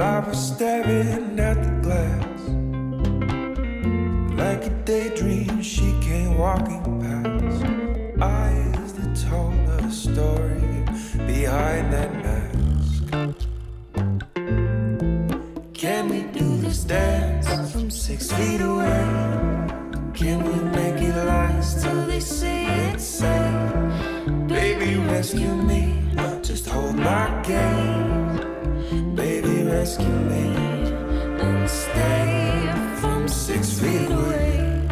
I was staring at the glass like a daydream she came walking past. Eyes that told a story behind that mask. Can we do this dance from 6 feet away? Can we make it last till they say it's safe? Baby, rescue me, just hold my gaze. Baby, rescue me and stay from 6 feet away.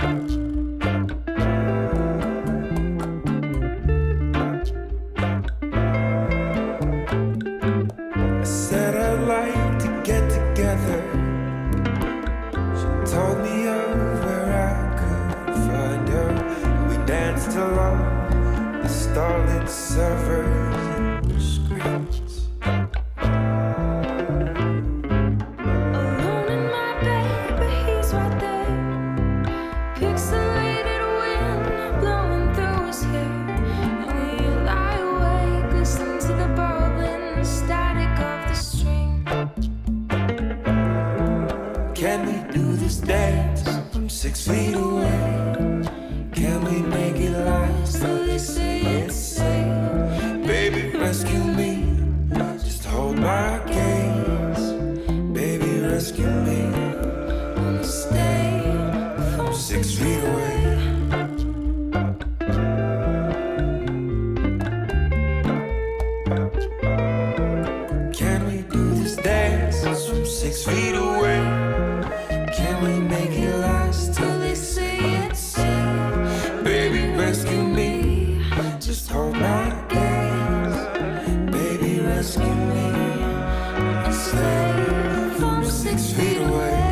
I said I'd like to get together. She told me of where I could find her. We danced along the starlit servers and screens. Can we do this dance from 6 feet away? Can we make it last till they say it's safe? Baby, rescue me, just hold my gaze. Baby, rescue me, and stay from 6 feet away. Can we do this dance from 6 feet away? Can we make it last till they say it's safe? Baby, rescue me, just hold my gaze. Baby, rescue me, and stay from 6 feet away.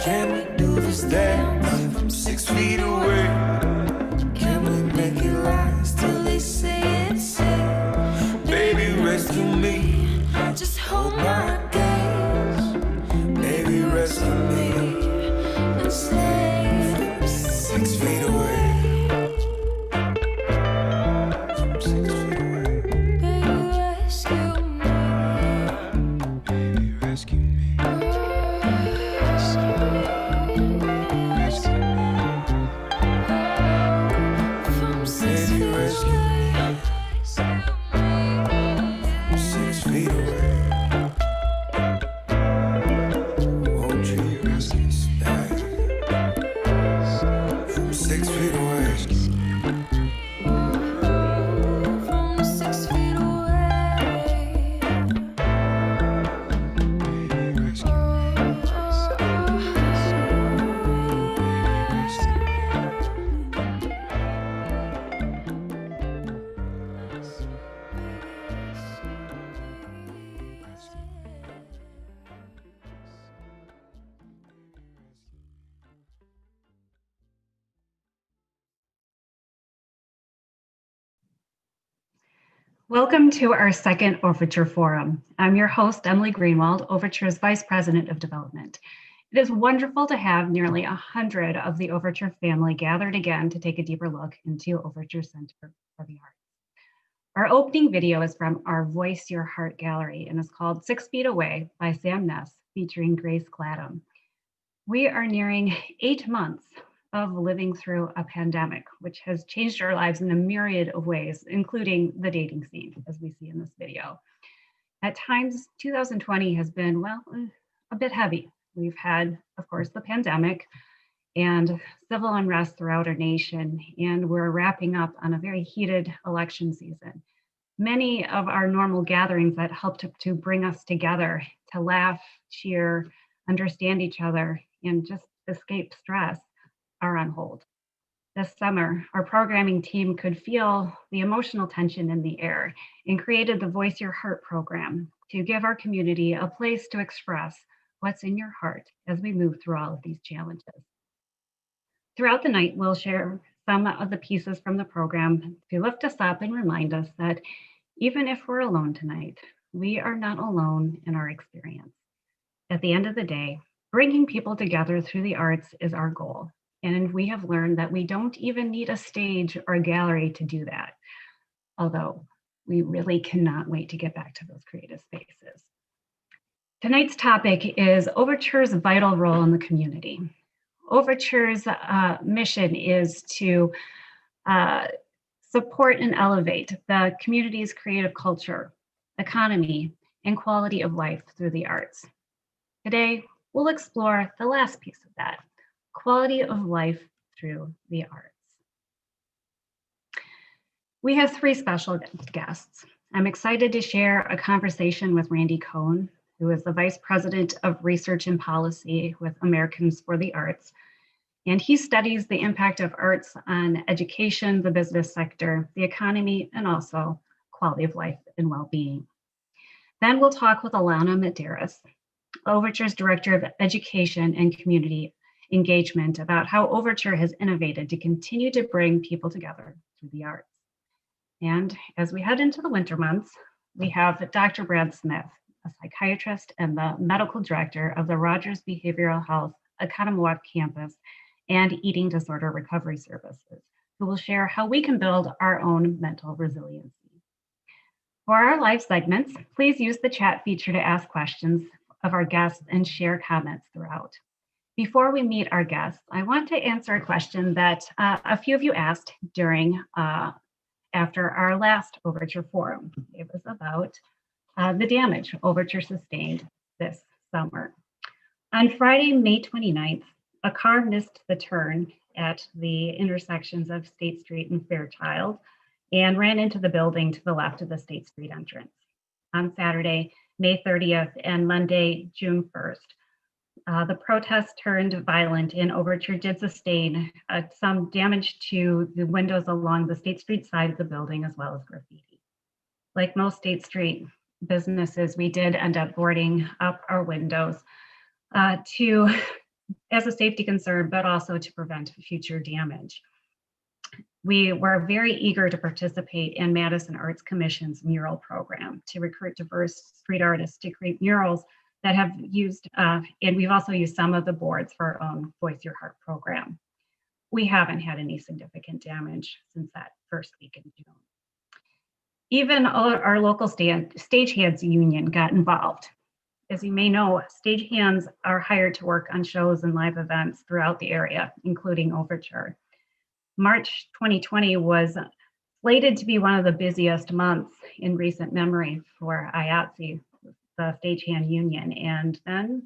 Can we do this dance from 6 feet away? Can we make it last till they say it's safe? Baby, rescue me, just hold my gaze. Baby, rescue me, and stay from 6 feet away. From 6 feet away. Baby, rescue me. Baby, rescue me. Welcome to our second Overture Forum. I'm your host, Emily Greenwald, Overture's Vice President of Development. It is wonderful to have nearly 100 of the Overture family gathered again to take a deeper look into Overture Center for the Arts. Our opening video is from our Voice Your Heart gallery and is called 6 Feet Away by Sam Ness, featuring Grace Clapham. We are nearing 8 months of living through a pandemic, which has changed our lives in a myriad of ways, including the dating scene, as we see in this video. At times, 2020 has been, well, a bit heavy. We've had, of course, the pandemic, and civil unrest throughout our nation, and we're wrapping up on a very heated election season. Many of our normal gatherings that helped to bring us together to laugh, cheer, understand each other, and just escape stress are on hold. This summer, our programming team could feel the emotional tension in the air and created the Voice Your Heart program to give our community a place to express what's in your heart as we move through all of these challenges. Throughout the night, we'll share some of the pieces from the program to lift us up and remind us that even if we're alone tonight, we are not alone in our experience. At the end of the day, bringing people together through the arts is our goal. And we have learned that we don't even need a stage or a gallery to do that, although we really cannot wait to get back to those creative spaces. Tonight's topic is Overture's vital role in the community. Overture's mission is to support and elevate the community's creative culture, economy, and quality of life through the arts. Today, we'll explore the last piece of that, quality of life through the arts. We have three special guests. I'm excited to share a conversation with Randy Cohn, who is the Vice President of Research and Policy with Americans for the Arts. And he studies the impact of arts on education, the business sector, the economy, and also quality of life and well-being. Then we'll talk with Alana Medeiros, Overture's Director of Education and Community Engagement, about how Overture has innovated to continue to bring people together through the arts. And as we head into the winter months, we have Dr. Brad Smith, a psychiatrist and the medical director of the Rogers Behavioral Health Oconomowoc campus and Eating Disorder Recovery Services, who will share how we can build our own mental resiliency. For our live segments, please use the chat feature to ask questions of our guests and share comments throughout. Before we meet our guests, I want to answer a question that a few of you asked during after our last Overture Forum. It was about the damage Overture sustained this summer. On Friday, May 29th, a car missed the turn at the intersections of State Street and Fairchild and ran into the building to the left of the State Street entrance. On Saturday, May 30th and Monday, June 1st, the protest turned violent and Overture did sustain some damage to the windows along the State Street side of the building, as well as graffiti. Like most State Street businesses, we did end up boarding up our windows as a safety concern, but also to prevent future damage. We were very eager to participate in Madison Arts Commission's mural program to recruit diverse street artists to create murals that have used, and we've also used some of the boards for our own Voice Your Heart program. We haven't had any significant damage since that first week in June. Even our local stagehands union got involved. As you may know, stagehands are hired to work on shows and live events throughout the area, including Overture. March 2020 was slated to be one of the busiest months in recent memory for IATSE, the stagehand union, and then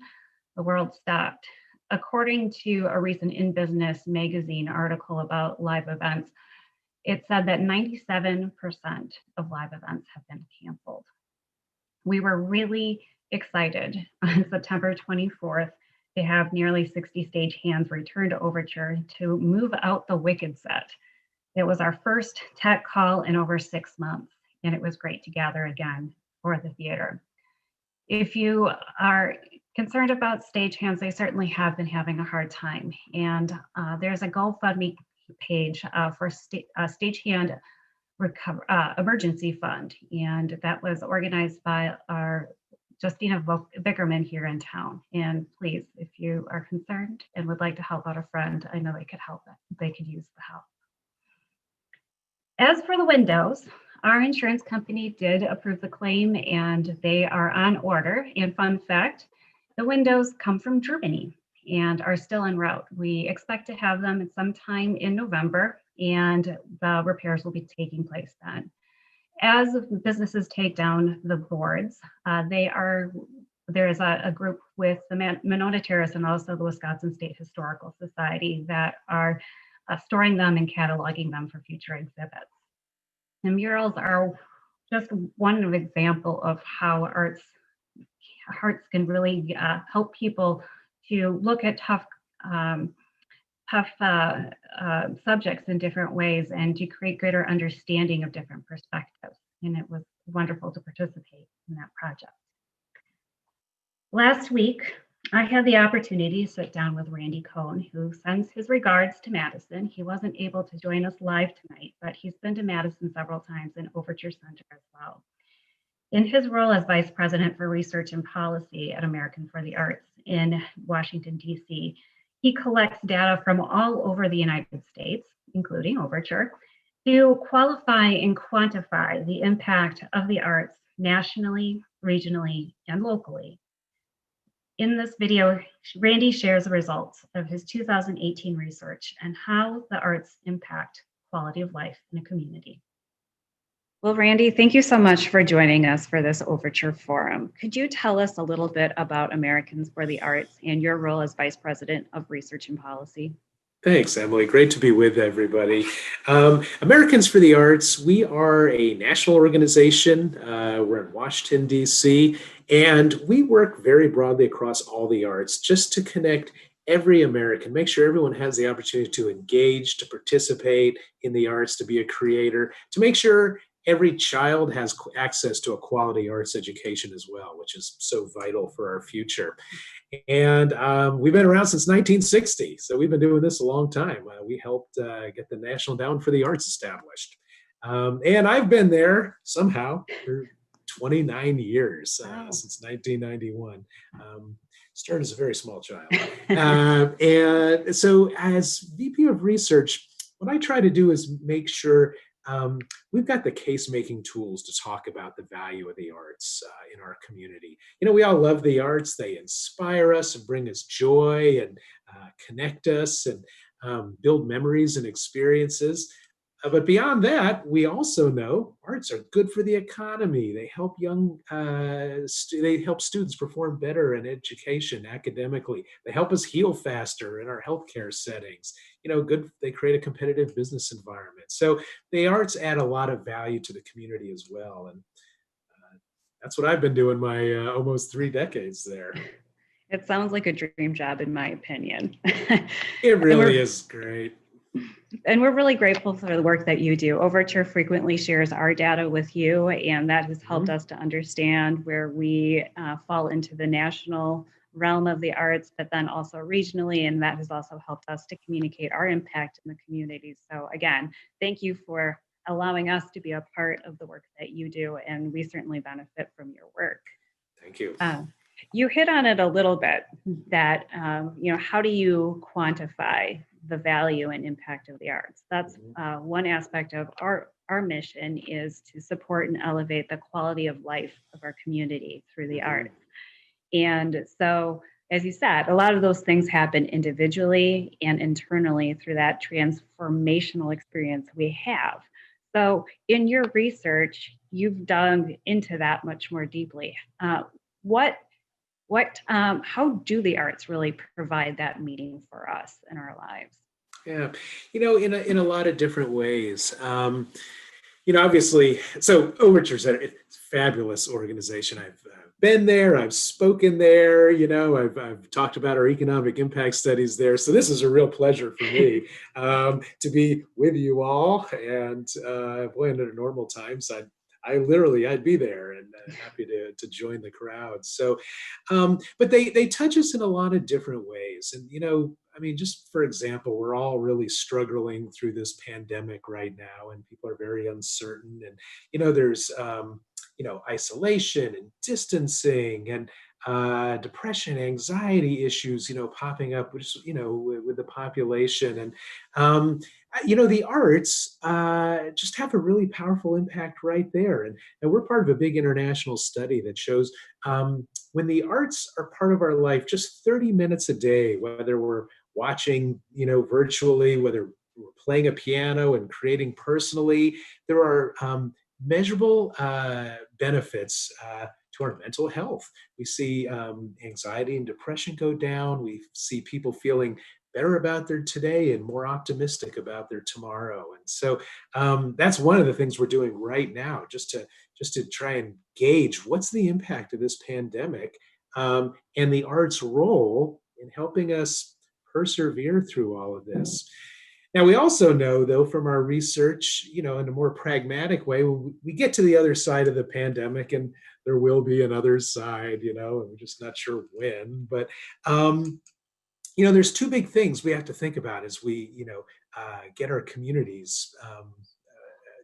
the world stopped. According to a recent In Business magazine article about live events, it said that 97% of live events have been canceled. We were really excited on September 24th to have nearly 60 stagehands return to Overture to move out the Wicked set. It was our first tech call in over 6 months, and it was great to gather again for the theater. If you are concerned about stagehands, they certainly have been having a hard time. And there's a GoFundMe page for stagehand emergency fund. And that was organized by our Justina Vickerman here in town. And please, if you are concerned and would like to help out a friend, I know they could help. They could use the help. As for the windows, our insurance company did approve the claim and they are on order. And fun fact, the windows come from Germany and are still en route. We expect to have them at some time in November and the repairs will be taking place then. As businesses take down the boards, they are there's a group with the Monona Terrace and also the Wisconsin State Historical Society that are storing them and cataloging them for future exhibits. The murals are just one example of how arts can really help people to look at tough subjects in different ways and to create greater understanding of different perspectives. And it was wonderful to participate in that project. Last week, I had the opportunity to sit down with Randy Cohn, who sends his regards to Madison. He wasn't able to join us live tonight, but he's been to Madison several times in Overture Center as well. In his role as Vice President for Research and Policy at American for the Arts in Washington, D.C., he collects data from all over the United States, including Overture, to qualify and quantify the impact of the arts nationally, regionally, and locally. In this video, Randy shares the results of his 2018 research and how the arts impact quality of life in a community. Well, Randy, thank you so much for joining us for this Overture Forum. Could you tell us a little bit about Americans for the Arts and your role as Vice President of Research and Policy? Thanks, Emily. Great to be with everybody. Americans for the Arts, we are a national organization. We're in Washington, D.C., and we work very broadly across all the arts just to connect every American, make sure everyone has the opportunity to engage, to participate in the arts, to be a creator, to make sure every child has access to a quality arts education as well, which is so vital for our future. And we've been around since 1960, so we've been doing this a long time. We helped get the National Endowment for the Arts established. And I've been there somehow for 29 years, Wow. since 1991. Started as a very small child. And so as VP of Research, what I try to do is make sure we've got the case-making tools to talk about the value of the arts in our community. You know, we all love the arts. They inspire us and bring us joy and connect us and build memories and experiences. But beyond that, we also know arts are good for the economy. They help they help students perform better in education academically. They help us heal faster in our healthcare settings. You know, they create a competitive business environment. So the arts add a lot of value to the community as well. And that's what I've been doing my almost 3 decades there. It sounds like a dream job, in my opinion. It really is great. And we're really grateful for the work that you do. Overture frequently shares our data with you, and that has helped us to understand where we fall into the national realm of the arts, but then also regionally, and that has also helped us to communicate our impact in the community. So again, thank you for allowing us to be a part of the work that you do, and we certainly benefit from your work. Thank you. You hit on it a little bit, that how do you quantify the value and impact of the arts? That's one aspect of our mission, is to support and elevate the quality of life of our community through the arts. And so, as you said, a lot of those things happen individually and internally through that transformational experience we have. So in your research, you've dug into that much more deeply. How do the arts really provide that meaning for us in our lives? Yeah, in a lot of different ways. Obviously, so Overture Center, it's a fabulous organization. I've been there, I've spoken there, I've talked about our economic impact studies there. So this is a real pleasure for me to be with you all. And boy, under normal times, I'd be there and happy to join the crowd. So, but they touch us in a lot of different ways. And, just for example, we're all really struggling through this pandemic right now, and people are very uncertain. And, there's, isolation and distancing and depression, anxiety issues, popping up, which, with the population. And, the arts just have a really powerful impact right there. And we're part of a big international study that shows when the arts are part of our life, just 30 minutes a day, whether we're watching, virtually, whether we're playing a piano and creating personally, there are measurable benefits to our mental health. We see anxiety and depression go down. We see people feeling better about their today and more optimistic about their tomorrow. And so that's one of the things we're doing right now, just to try and gauge what's the impact of this pandemic and the arts role in helping us persevere through all of this. Now, we also know, though, from our research, in a more pragmatic way, when we get to the other side of the pandemic, and there will be another side, and we're just not sure when, but there's two big things we have to think about as we, get our communities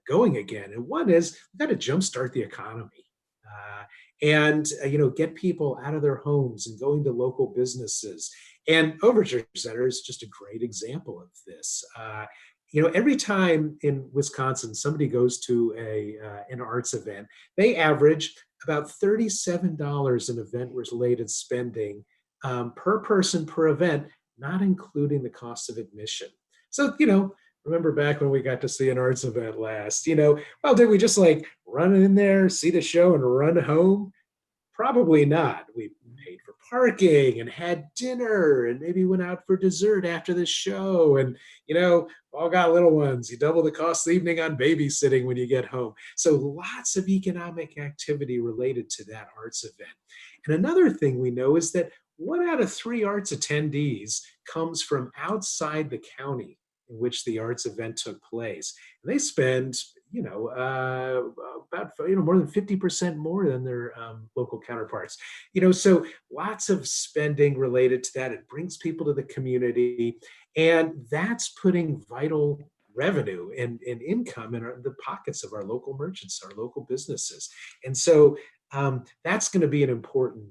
going again. And one is we've got to jumpstart the economy and, get people out of their homes and going to local businesses. And Overture Center is just a great example of this. Every time in Wisconsin somebody goes to an arts event, they average about $37 in event-related spending per person per event, not including the cost of admission. So, remember back when we got to see an arts event last, well, did we just like run in there, see the show and run home? Probably not. We paid for parking and had dinner and maybe went out for dessert after the show. And, all got little ones. You double the cost of the evening on babysitting when you get home. So lots of economic activity related to that arts event. And another thing we know is that 1 out of 3 arts attendees comes from outside the county in which the arts event took place. And they spend, about more than 50% more than their local counterparts. So lots of spending related to that. It brings people to the community, and that's putting vital revenue and income in the pockets of our local merchants, our local businesses. And so that's going to be an important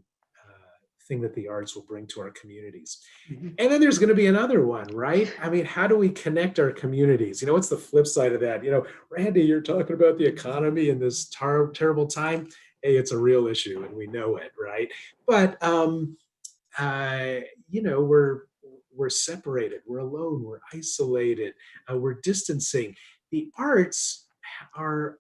thing that the arts will bring to our communities. Mm-hmm. And then there's going to be another one, right? I mean, how do we connect our communities? What's the flip side of that? Randy, you're talking about the economy in this terrible time. Hey, it's a real issue and we know it, right? But, we're separated, we're alone, we're isolated, we're distancing. The arts are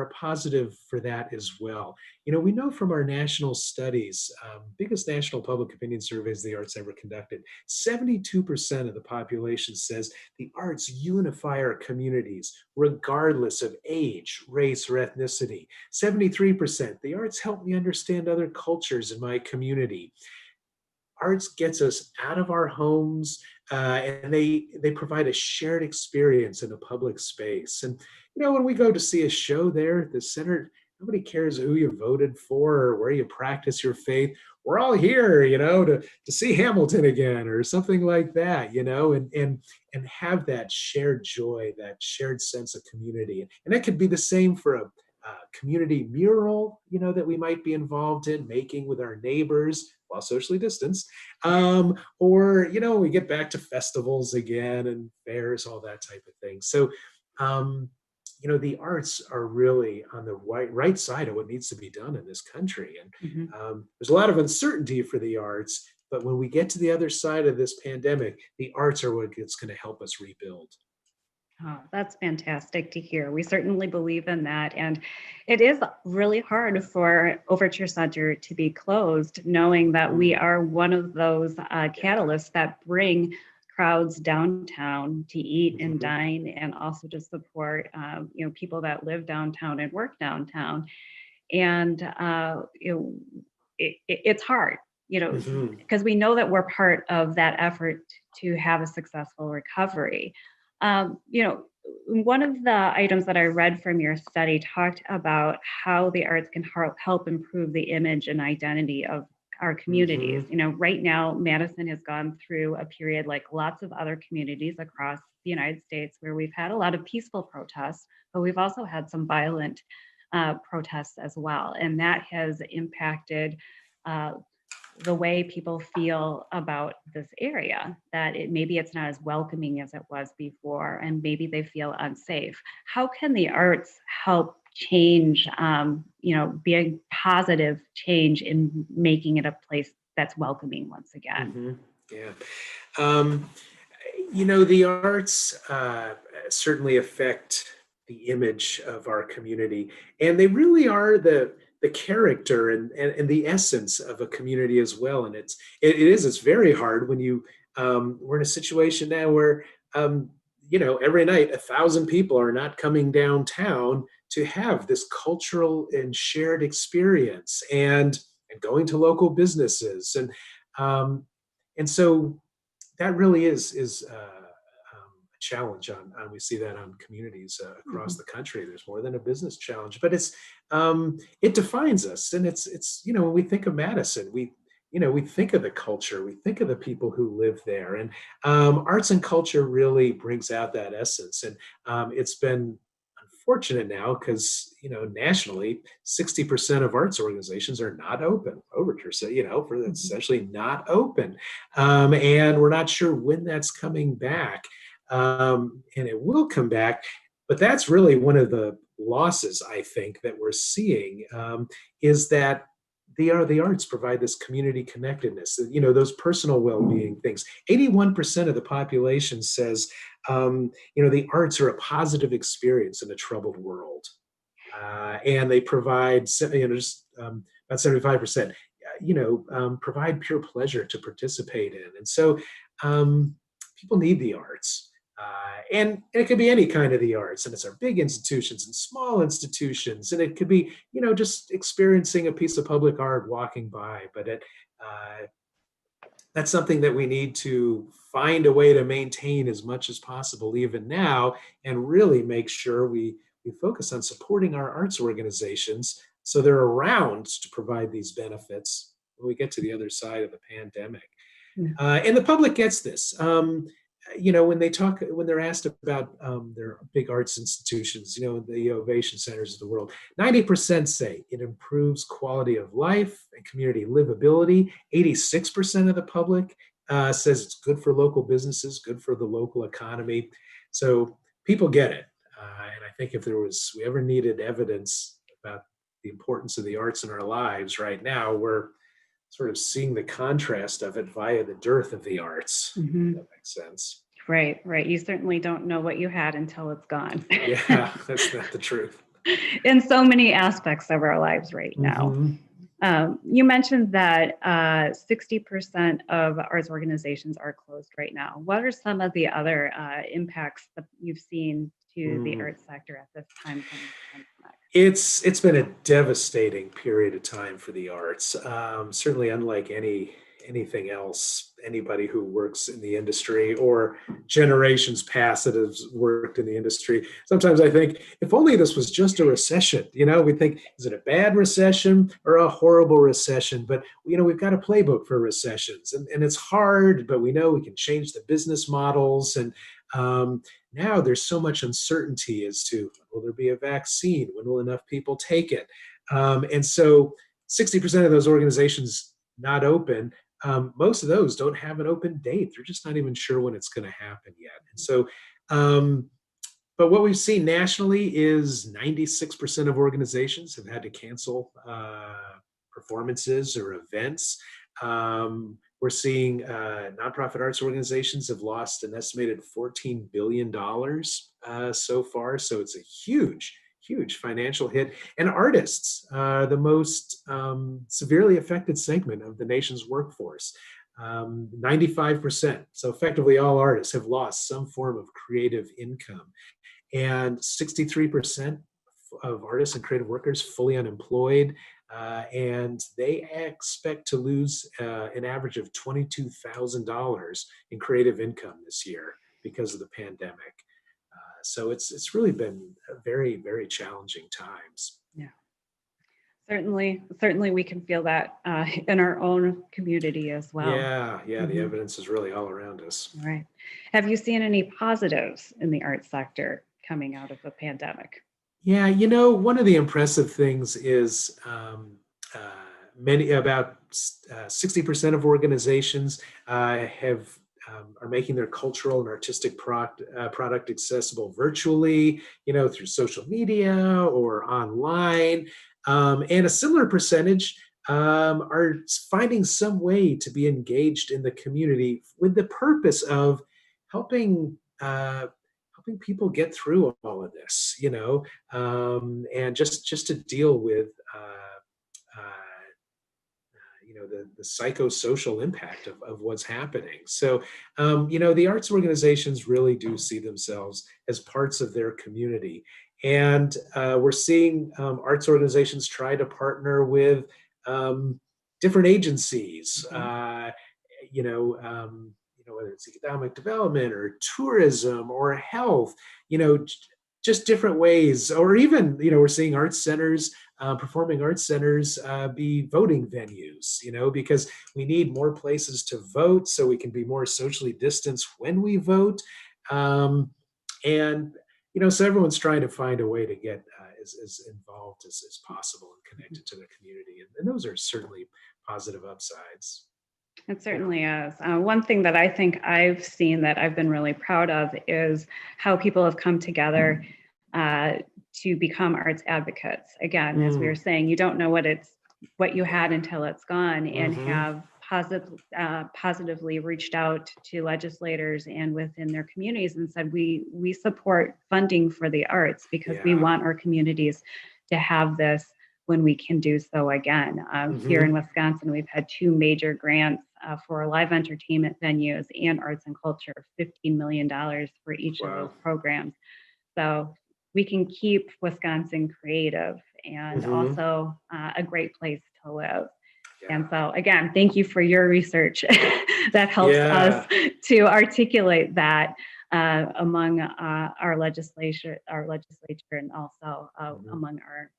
a positive for that as well. We know from our national studies, biggest national public opinion surveys the arts ever conducted, 72% of the population says the arts unify our communities, regardless of age, race, or ethnicity. 73%, the arts help me understand other cultures in my community. Arts gets us out of our homes, and they provide a shared experience in a public space. And when we go to see a show there at the center, nobody cares who you voted for or where you practice your faith. We're all here, to see Hamilton again or something like that, and have that shared joy, that shared sense of community. And that could be the same for a community mural, that we might be involved in making with our neighbors while socially distanced. Or, we get back to festivals again and fairs, all that type of thing. So, the arts are really on the right side of what needs to be done in this country. And there's a lot of uncertainty for the arts, but when we get to the other side of this pandemic, the arts are what's going to help us rebuild. Oh, that's fantastic to hear. We certainly believe in that. And it is really hard for Overture Center to be closed, knowing that we are one of those catalysts that bring crowds downtown to eat and dine, and also to support people that live downtown and work downtown. And it's hard, because we know that we're part of that effort to have a successful recovery. One of the items that I read from your study talked about how the arts can help improve the image and identity of our communities. Right now, Madison has gone through a period like lots of other communities across the United States where we've had a lot of peaceful protests, but we've also had some violent protests as well. And that has impacted the way people feel about this area, that maybe it's not as welcoming as it was before, and maybe they feel unsafe. How can the arts help change, be a positive change in making it a place that's welcoming once again? Yeah. The arts certainly affect the image of our community, and they really are the the character and the essence of a community as well. And it's very hard when we're in a situation now where every night 1,000 people are not coming downtown to have this cultural and shared experience and going to local businesses and so that really is a challenge on we see that on communities across the country. There's more than a business challenge, but it defines us. And it's when we think of Madison, we think of the culture, we think of the people who live there, and arts and culture really brings out that essence. And it's been unfortunate now because nationally 60% of arts organizations are not open. Overture, so for essentially not open, and we're not sure when that's coming back, and it will come back. But that's really one of the losses I think that we're seeing, is that the arts provide this community connectedness, those personal well-being things. 81% of the population says, the arts are a positive experience in a troubled world. And they provide, about 75%, provide pure pleasure to participate in. And so people need the arts. And it could be any kind of the arts, and it's our big institutions and small institutions, and it could be, just experiencing a piece of public art walking by. But that's something that we need to find a way to maintain as much as possible, even now, and really make sure we focus on supporting our arts organizations so they're around to provide these benefits when we get to the other side of the pandemic. And the public gets this. When they're asked about their big arts institutions, the Ovation Centers of the world, 90% say it improves quality of life and community livability. 86% of the public says it's good for local businesses, good for the local economy. So people get it. And I think if we ever needed evidence about the importance of the arts in our lives right now, we're sort of seeing the contrast of it via the dearth of the arts. If that makes sense. Right. You certainly don't know what you had until it's gone. Yeah, that's not the truth. In so many aspects of our lives right now. You mentioned that 60% of arts organizations are closed right now. What are some of the other impacts that you've seen to the arts sector at this time from the pandemic? It's been a devastating period of time for the arts. Certainly unlike anything else, anybody who works in the industry or generations past that has worked in the industry. Sometimes I think if only this was just a recession, we think, is it a bad recession or a horrible recession? But, we've got a playbook for recessions, and it's hard, but we know we can change the business models. And now there's so much uncertainty as to, will there be a vaccine? When will enough people take it? And so 60% of those organizations not open. Most of those don't have an open date. They're just not even sure when it's going to happen yet. And so, but what we've seen nationally is 96% of organizations have had to cancel performances or events. We're seeing nonprofit arts organizations have lost an estimated $14 billion so far. So it's a huge financial hit. And artists are the most severely affected segment of the nation's workforce. 95%. So effectively all artists have lost some form of creative income. And 63% of artists and creative workers fully unemployed. And they expect to lose an average of $22,000 in creative income this year because of the pandemic. So it's really been very, very challenging times. Yeah, certainly we can feel that in our own community as well. Yeah, the evidence is really all around us. All right. Have you seen any positives in the arts sector coming out of the pandemic? Yeah, one of the impressive things is about 60% of organizations are making their cultural and artistic product accessible virtually, through social media or online. And a similar percentage are finding some way to be engaged in the community with the purpose of helping people get through all of this, and just to deal with the psychosocial impact of what's happening. So, the arts organizations really do see themselves as parts of their community. And we're seeing arts organizations try to partner with different agencies, whether it's economic development or tourism or health, just different ways. Or even, we're seeing arts centers, performing arts centers be voting venues, because we need more places to vote so we can be more socially distanced when we vote. And so everyone's trying to find a way to get as involved as possible and connected to their community. And those are certainly positive upsides. It certainly is. One thing that I think I've seen that I've been really proud of is how people have come together to become arts advocates. Again, as we were saying, you don't know what you had until it's gone, and have positively reached out to legislators and within their communities and said, we support funding for the arts because we want our communities to have this when we can do so again. Here in Wisconsin, we've had 2 major grants for live entertainment venues and arts and culture, $15 million for each of those programs. So we can keep Wisconsin creative and also a great place to live. And so again, thank you for your research that helps us to articulate that among our legislature, and also among our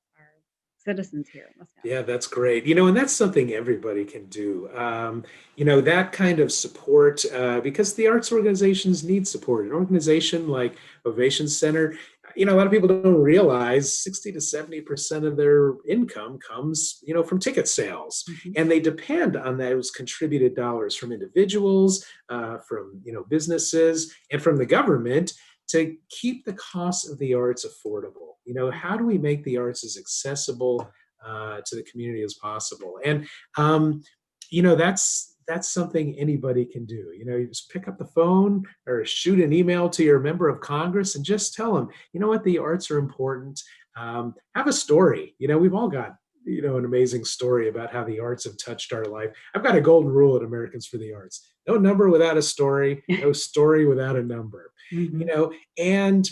citizens here in Wisconsin. Yeah, that's great. And that's something everybody can do. That kind of support, because the arts organizations need support. An organization like Overture Center, a lot of people don't realize 60 to 70% of their income comes, from ticket sales. And they depend on those contributed dollars from individuals, from, businesses, and from the government to keep the cost of the arts affordable. How do we make the arts as accessible to the community as possible? And, that's something anybody can do. You just pick up the phone or shoot an email to your member of Congress and just tell them, what, the arts are important. Have a story. We've all got, an amazing story about how the arts have touched our life. I've got a golden rule at Americans for the Arts: no number without a story, no story without a number. And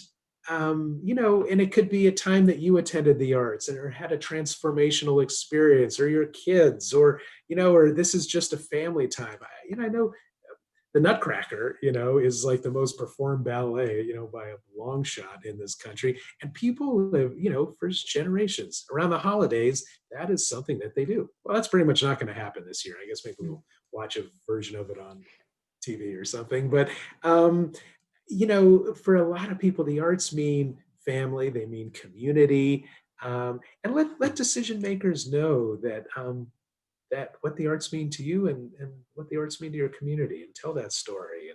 and it could be a time that you attended the arts or had a transformational experience, or your kids, or this is just a family time. I know the Nutcracker, is like the most performed ballet, by a long shot in this country. And people live, for generations around the holidays. That is something that they do. Well, that's pretty much not going to happen this year. I guess maybe we'll watch a version of it on TV or something. But, for a lot of people, the arts mean family, they mean community. And let decision makers know that that what the arts mean to you and what the arts mean to your community, and tell that story.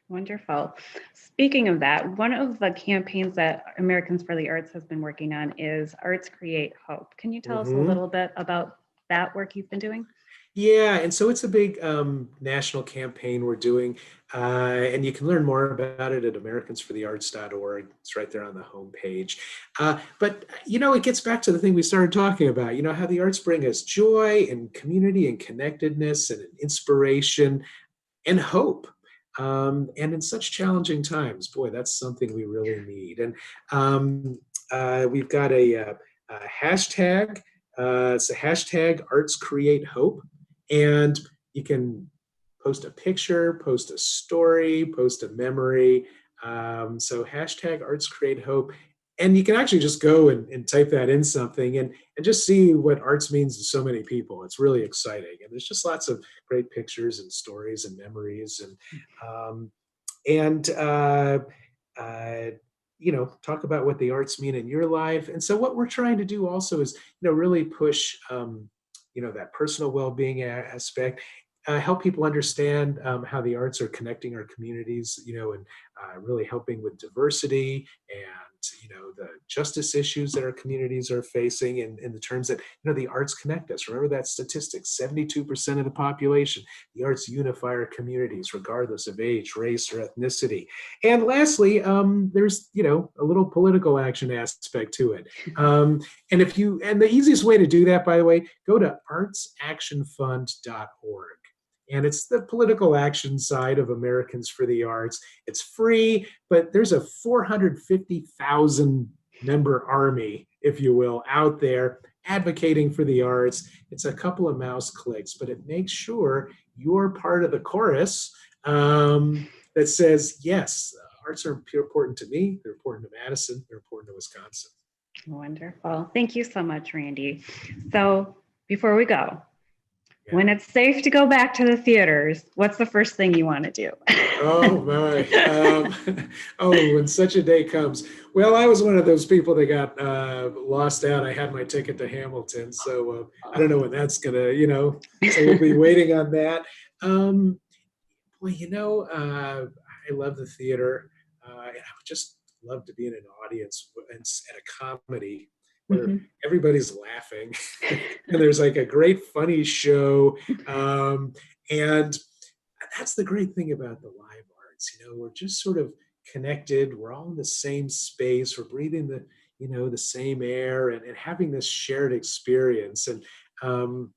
Wonderful. Speaking of that, one of the campaigns that Americans for the Arts has been working on is Arts Create Hope. Can you tell us a little bit about that work you've been doing? Yeah, and so it's a big national campaign we're doing, and you can learn more about it at americansforthearts.org. It's right there on the homepage. But, it gets back to the thing we started talking about, how the arts bring us joy and community and connectedness and inspiration and hope. And in such challenging times, boy, that's something we really need. And we've got a hashtag. It's a hashtag Arts Create Hope. And you can post a picture, post a story, post a memory. So hashtag Arts Create Hope. And you can actually just go and type that in something and just see what arts means to so many people. It's really exciting. And there's just lots of great pictures and stories and memories and talk about what the arts mean in your life. And so what we're trying to do also is, really push, that personal well-being aspect. help people understand how the arts are connecting our communities, and really helping with diversity and, the justice issues that our communities are facing in the terms that, the arts connect us. Remember that statistic, 72% of the population, the arts unify our communities regardless of age, race, or ethnicity. And lastly, there's, a little political action aspect to it. And the easiest way to do that, by the way, go to artsactionfund.org. And it's the political action side of Americans for the Arts. It's free, but there's a 450,000 member army, if you will, out there advocating for the arts. It's a couple of mouse clicks, but it makes sure you're part of the chorus that says, yes, arts are important to me, they're important to Madison, they're important to Wisconsin. Wonderful. Thank you so much, Randy. So before we go, when it's safe to go back to the theaters, what's the first thing you want to do? Oh my! When such a day comes. Well, I was one of those people that got lost out. I had my ticket to Hamilton, so I don't know when that's gonna, So we'll be waiting on that. I love the theater, and I would just love to be in an audience at a comedy where everybody's laughing and there's like a great funny show, and that's the great thing about the live arts. We're just sort of connected, we're all in the same space, we're breathing the same air, and having this shared experience. And and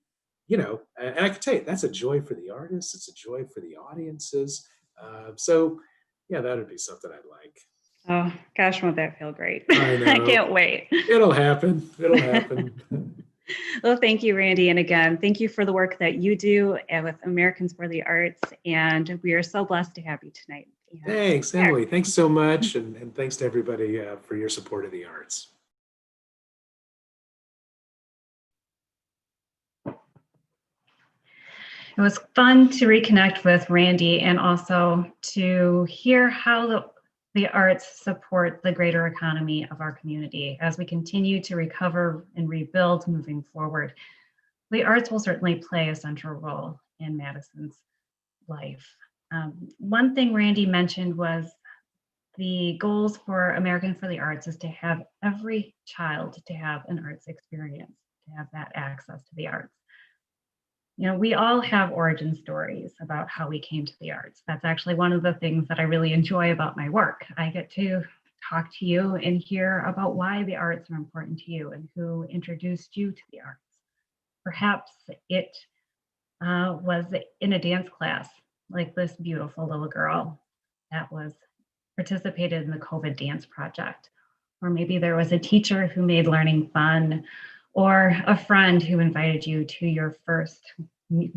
I can tell you that's a joy for the artists, it's a joy for the audiences. So yeah, that would be something I'd like. Oh gosh, won't that feel great? I know. I can't wait. It'll happen. Well, thank you, Randy. And again, thank you for the work that you do with Americans for the Arts. And we are so blessed to have you tonight. Thanks, Emily. Thanks so much. And thanks to everybody for your support of the arts. It was fun to reconnect with Randy and also to hear how the arts support the greater economy of our community as we continue to recover and rebuild moving forward. The arts will certainly play a central role in Madison's life. One thing Randy mentioned was the goals for American for the Arts is to have every child to have an arts experience, to have that access to the arts. We all have origin stories about how we came to the arts. That's actually one of the things that I really enjoy about my work. I get to talk to you and hear about why the arts are important to you and who introduced you to the arts. Perhaps it was in a dance class, like this beautiful little girl that was participated in the COVID dance project. Or maybe there was a teacher who made learning fun, or a friend who invited you to your first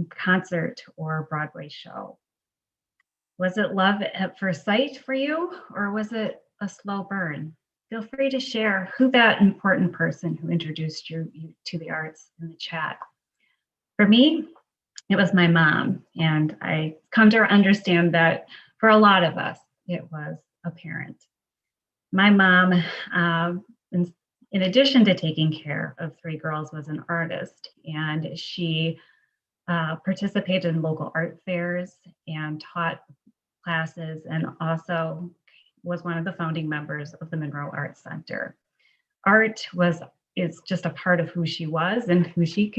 concert or Broadway show. Was it love at first sight for you, or was it a slow burn? Feel free to share who that important person who introduced you to the arts in the chat. For me, it was my mom, and I come to understand that for a lot of us, it was a parent. My mom, in addition to taking care of three girls, was an artist, and she participated in local art fairs and taught classes, and also was one of the founding members of the Monroe Arts Center. Art is just a part of who she was and who she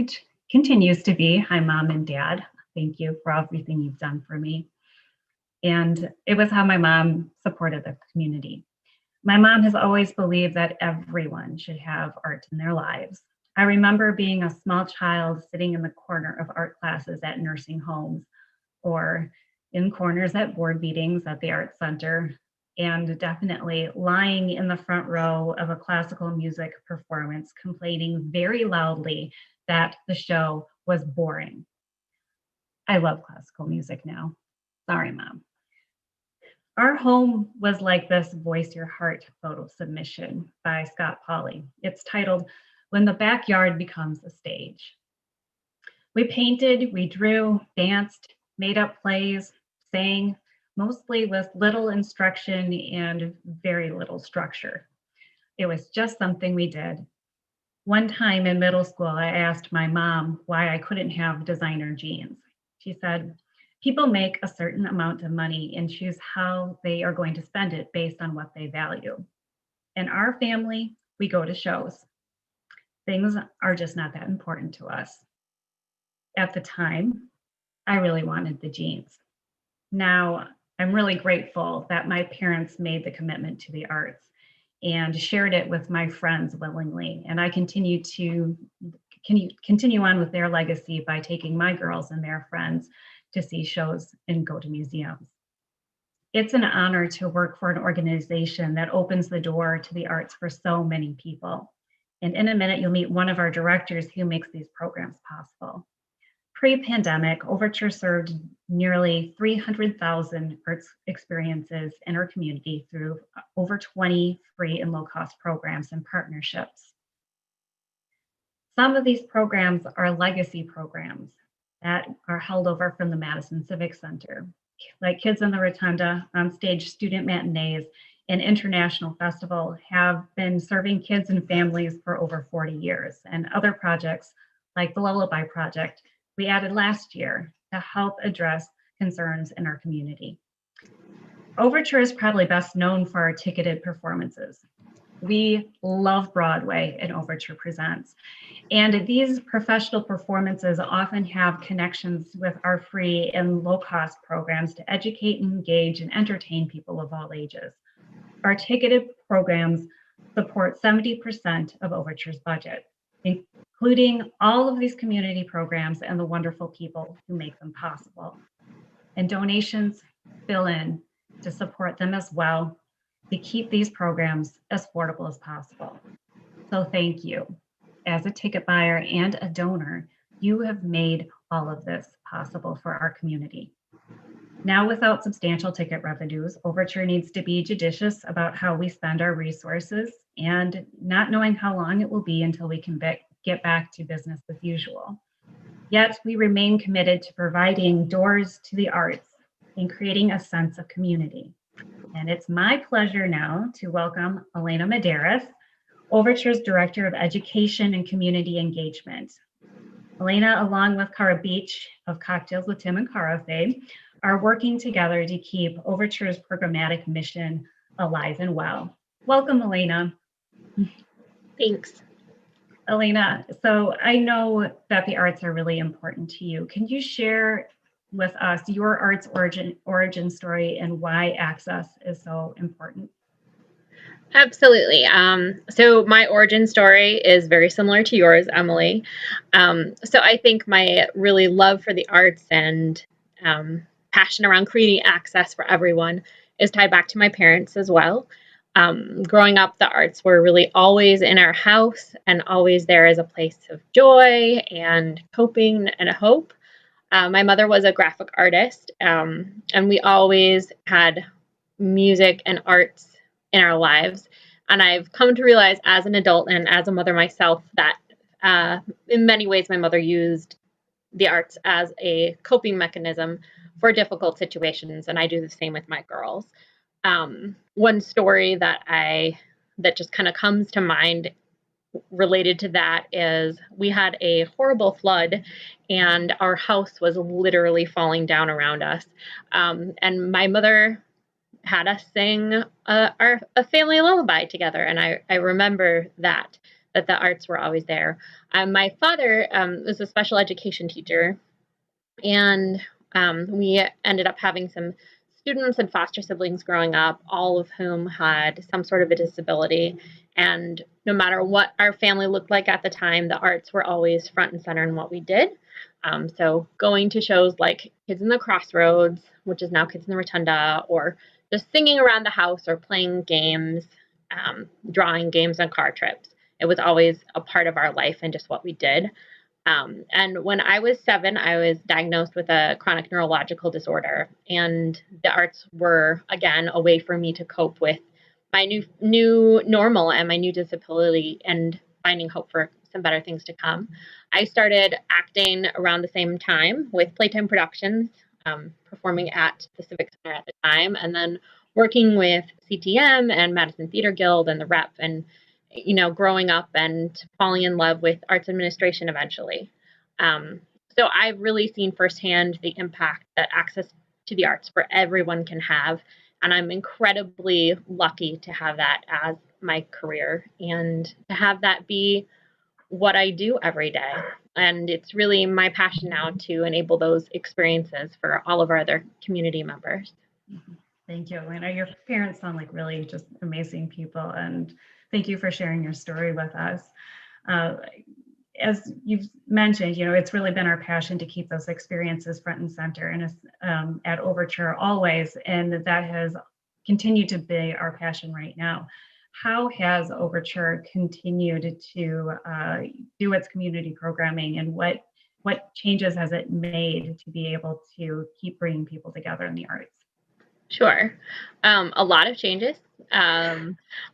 continues to be. Hi, Mom and Dad. Thank you for everything you've done for me. And it was how my mom supported the community. My mom has always believed that everyone should have art in their lives. I remember being a small child sitting in the corner of art classes at nursing homes or in corners at board meetings at the Art Center, and definitely lying in the front row of a classical music performance, complaining very loudly that the show was boring. I love classical music now. Sorry, Mom. Our home was like this Voice Your Heart photo submission by Scott Pauley. It's titled, When the Backyard Becomes a Stage. We painted, we drew, danced, made up plays, sang, mostly with little instruction and very little structure. It was just something we did. One time in middle school, I asked my mom why I couldn't have designer jeans. She said, people make a certain amount of money and choose how they are going to spend it based on what they value. In our family, we go to shows. Things are just not that important to us. At the time, I really wanted the jeans. Now, I'm really grateful that my parents made the commitment to the arts and shared it with my friends willingly. And I continue on with their legacy by taking my girls and their friends to see shows and go to museums. It's an honor to work for an organization that opens the door to the arts for so many people. And in a minute, you'll meet one of our directors who makes these programs possible. Pre-pandemic, Overture served nearly 300,000 arts experiences in our community through over 20 free and low-cost programs and partnerships. Some of these programs are legacy programs that are held over from the Madison Civic Center, like Kids in the Rotunda, on-stage student matinees, and International Festival have been serving kids and families for over 40 years, and other projects like the Lullaby Project we added last year to help address concerns in our community. Overture is probably best known for our ticketed performances. We love Broadway and Overture Presents. And these professional performances often have connections with our free and low-cost programs to educate, engage, and entertain people of all ages. Our ticketed programs support 70% of Overture's budget, including all of these community programs and the wonderful people who make them possible. And donations fill in to support them as well, to keep these programs as affordable as possible. So thank you. As a ticket buyer and a donor, you have made all of this possible for our community. Now, without substantial ticket revenues, Overture needs to be judicious about how we spend our resources and not knowing how long it will be until we can get back to business as usual. Yet we remain committed to providing doors to the arts and creating a sense of community. And it's my pleasure now to welcome Elena Medeiros, Overture's Director of Education and Community Engagement. Elena, along with Cara Beach of Cocktails with Tim and Cara Fade, are working together to keep Overture's programmatic mission alive and well. Welcome, Elena. Thanks. Elena, so I know that the arts are really important to you. Can you share with us your arts origin story and why access is so important? Absolutely. So my origin story is very similar to yours, Emily. So I think my really love for the arts and passion around creating access for everyone is tied back to my parents as well. Growing up, the arts were really always in our house and always there as a place of joy and coping and hope. My mother was a graphic artist, and we always had music and arts in our lives. And I've come to realize as an adult and as a mother myself that in many ways my mother used the arts as a coping mechanism for difficult situations, and I do the same with my girls. One story that just kind of comes to mind related to that is we had a horrible flood and our house was literally falling down around us. And my mother had us sing a family lullaby together. And I remember that the arts were always there. My father was a special education teacher, and we ended up having some students and foster siblings growing up, all of whom had some sort of a disability. And no matter what our family looked like at the time, the arts were always front and center in what we did. So going to shows like Kids in the Crossroads, which is now Kids in the Rotunda, or just singing around the house or playing games, drawing games on car trips. It was always a part of our life and just what we did. And when I was 7, I was diagnosed with a chronic neurological disorder, and the arts were, again, a way for me to cope with my new normal and my new disability and finding hope for some better things to come. I started acting around the same time with Playtime Productions, performing at the Civic Center at the time, and then working with CTM and Madison Theater Guild and the Rep, and growing up and falling in love with arts administration eventually. So I've really seen firsthand the impact that access to the arts for everyone can have. And I'm incredibly lucky to have that as my career and to have that be what I do every day. And it's really my passion now to enable those experiences for all of our other community members. Thank you. I know your parents sound like really just amazing people, and thank you for sharing your story with us. As you've mentioned, it's really been our passion to keep those experiences front and center and at Overture always, and that has continued to be our passion right now. How has Overture continued to do its community programming, and what changes has it made to be able to keep bringing people together in the arts? Sure. A lot of changes,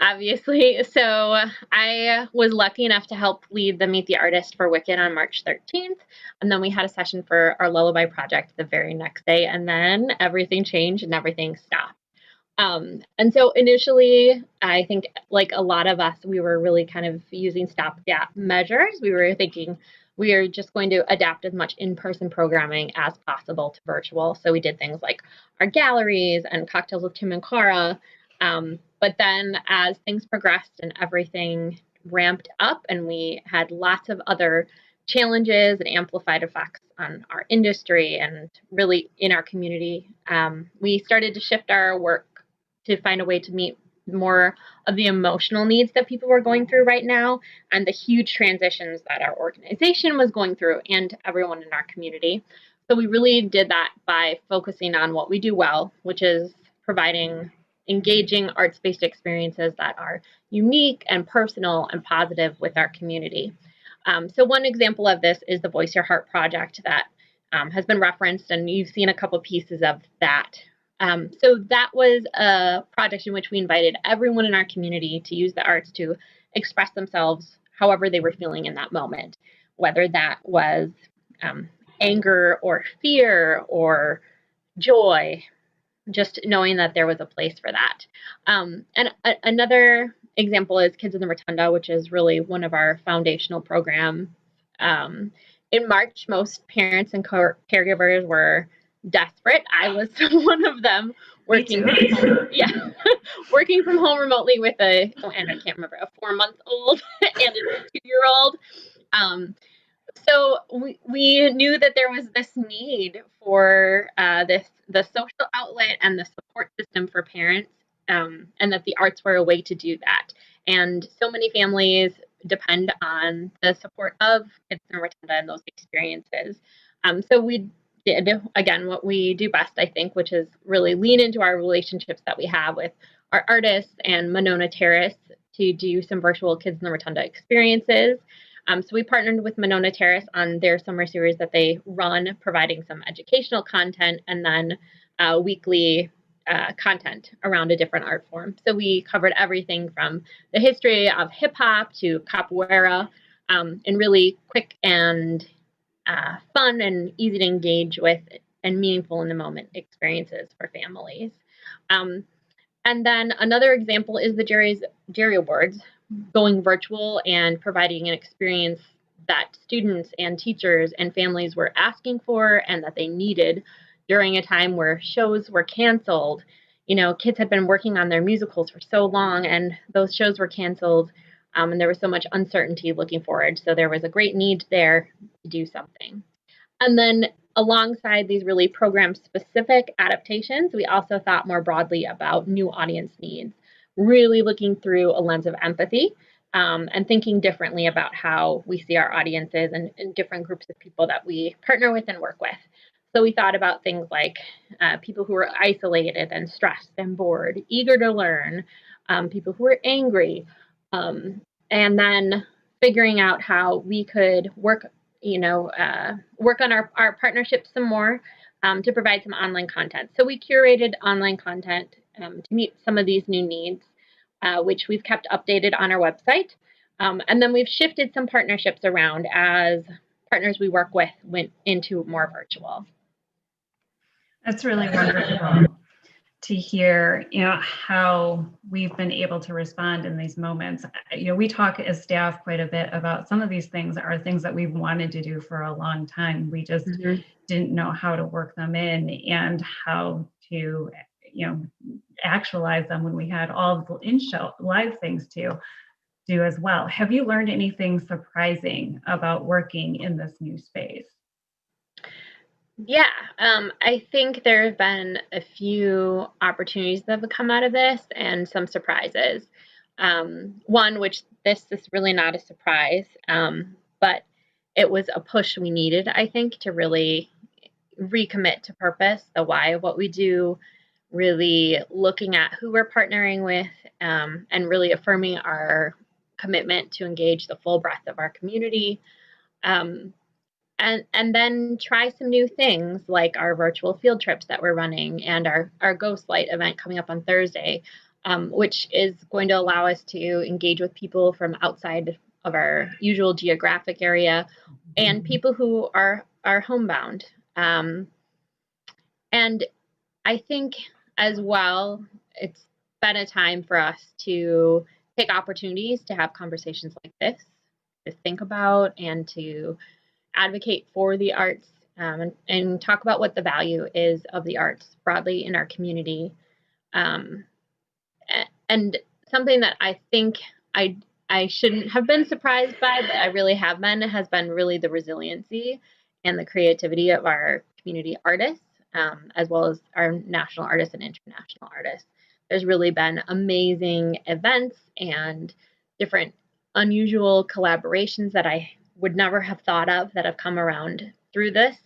obviously. So I was lucky enough to help lead the Meet the Artist for Wicked on March 13th. And then we had a session for our Lullaby project the very next day. And then everything changed and everything stopped. And so initially, I think like a lot of us, we were really kind of using stopgap measures. We were thinking we are just going to adapt as much in-person programming as possible to virtual. So we did things like our galleries and cocktails with Tim and Cara. But then as things progressed and everything ramped up and we had lots of other challenges and amplified effects on our industry and really in our community, we started to shift our work to find a way to meet more of the emotional needs that people were going through right now and the huge transitions that our organization was going through and everyone in our community. So we really did that by focusing on what we do well, which is providing engaging arts-based experiences that are unique and personal and positive with our community. So one example of this is the Voice Your Heart project that has been referenced, and you've seen a couple pieces of that. So that was a project in which we invited everyone in our community to use the arts to express themselves however they were feeling in that moment, whether that was anger or fear or joy, just knowing that there was a place for that. And another example is Kids in the Rotunda, which is really one of our foundational programs. In March, most parents and caregivers were desperate. I was one of them working working from home remotely with and I can't remember, a 4-month-old and a 2-year-old. So we knew that there was this need for the social outlet and the support system for parents, and that the arts were a way to do that. And so many families depend on the support of Kids in the Rotunda and those experiences. So we did, again, what we do best, I think, which is really lean into our relationships that we have with our artists and Monona Terrace to do some virtual Kids in the Rotunda experiences. So we partnered with Monona Terrace on their summer series that they run, providing some educational content and then weekly content around a different art form. So we covered everything from the history of hip hop to capoeira, in really quick and fun and easy to engage with and meaningful in the moment experiences for families. And then another example is the Jerry Awards, going virtual and providing an experience that students and teachers and families were asking for and that they needed during a time where shows were canceled. Kids had been working on their musicals for so long and those shows were canceled, and there was so much uncertainty looking forward. So there was a great need there to do something. And then alongside these really program-specific adaptations, we also thought more broadly about new audience needs, really looking through a lens of empathy, and thinking differently about how we see our audiences and different groups of people that we partner with and work with. So we thought about things like people who are isolated and stressed and bored, eager to learn, people who are angry, and then figuring out how we could work on our partnerships some more, to provide some online content. So we curated online content to meet some of these new needs, which we've kept updated on our website. And then we've shifted some partnerships around as partners we work with went into more virtual. That's really wonderful. to hear, how we've been able to respond in these moments. We talk as staff quite a bit about some of these things are things that we've wanted to do for a long time. We just didn't know how to work them in and how to, actualize them when we had all the in-show live things to do as well. Have you learned anything surprising about working in this new space? Yeah, I think there have been a few opportunities that have come out of this and some surprises. One, which this is really not a surprise, but it was a push we needed, I think, to really recommit to purpose, the why of what we do, really looking at who we're partnering with, and really affirming our commitment to engage the full breadth of our community. And then try some new things like our virtual field trips that we're running and our Ghost Light event coming up on Thursday, which is going to allow us to engage with people from outside of our usual geographic area and people who are homebound. And I think as well, it's been a time for us to take opportunities to have conversations like this, to think about and to advocate for the arts, and talk about what the value is of the arts broadly in our community. And something that I think I shouldn't have been surprised by, but I really have been, has been really the resiliency and the creativity of our community artists, as well as our national artists and international artists. There's really been amazing events and different unusual collaborations that I would never have thought of that have come around through this.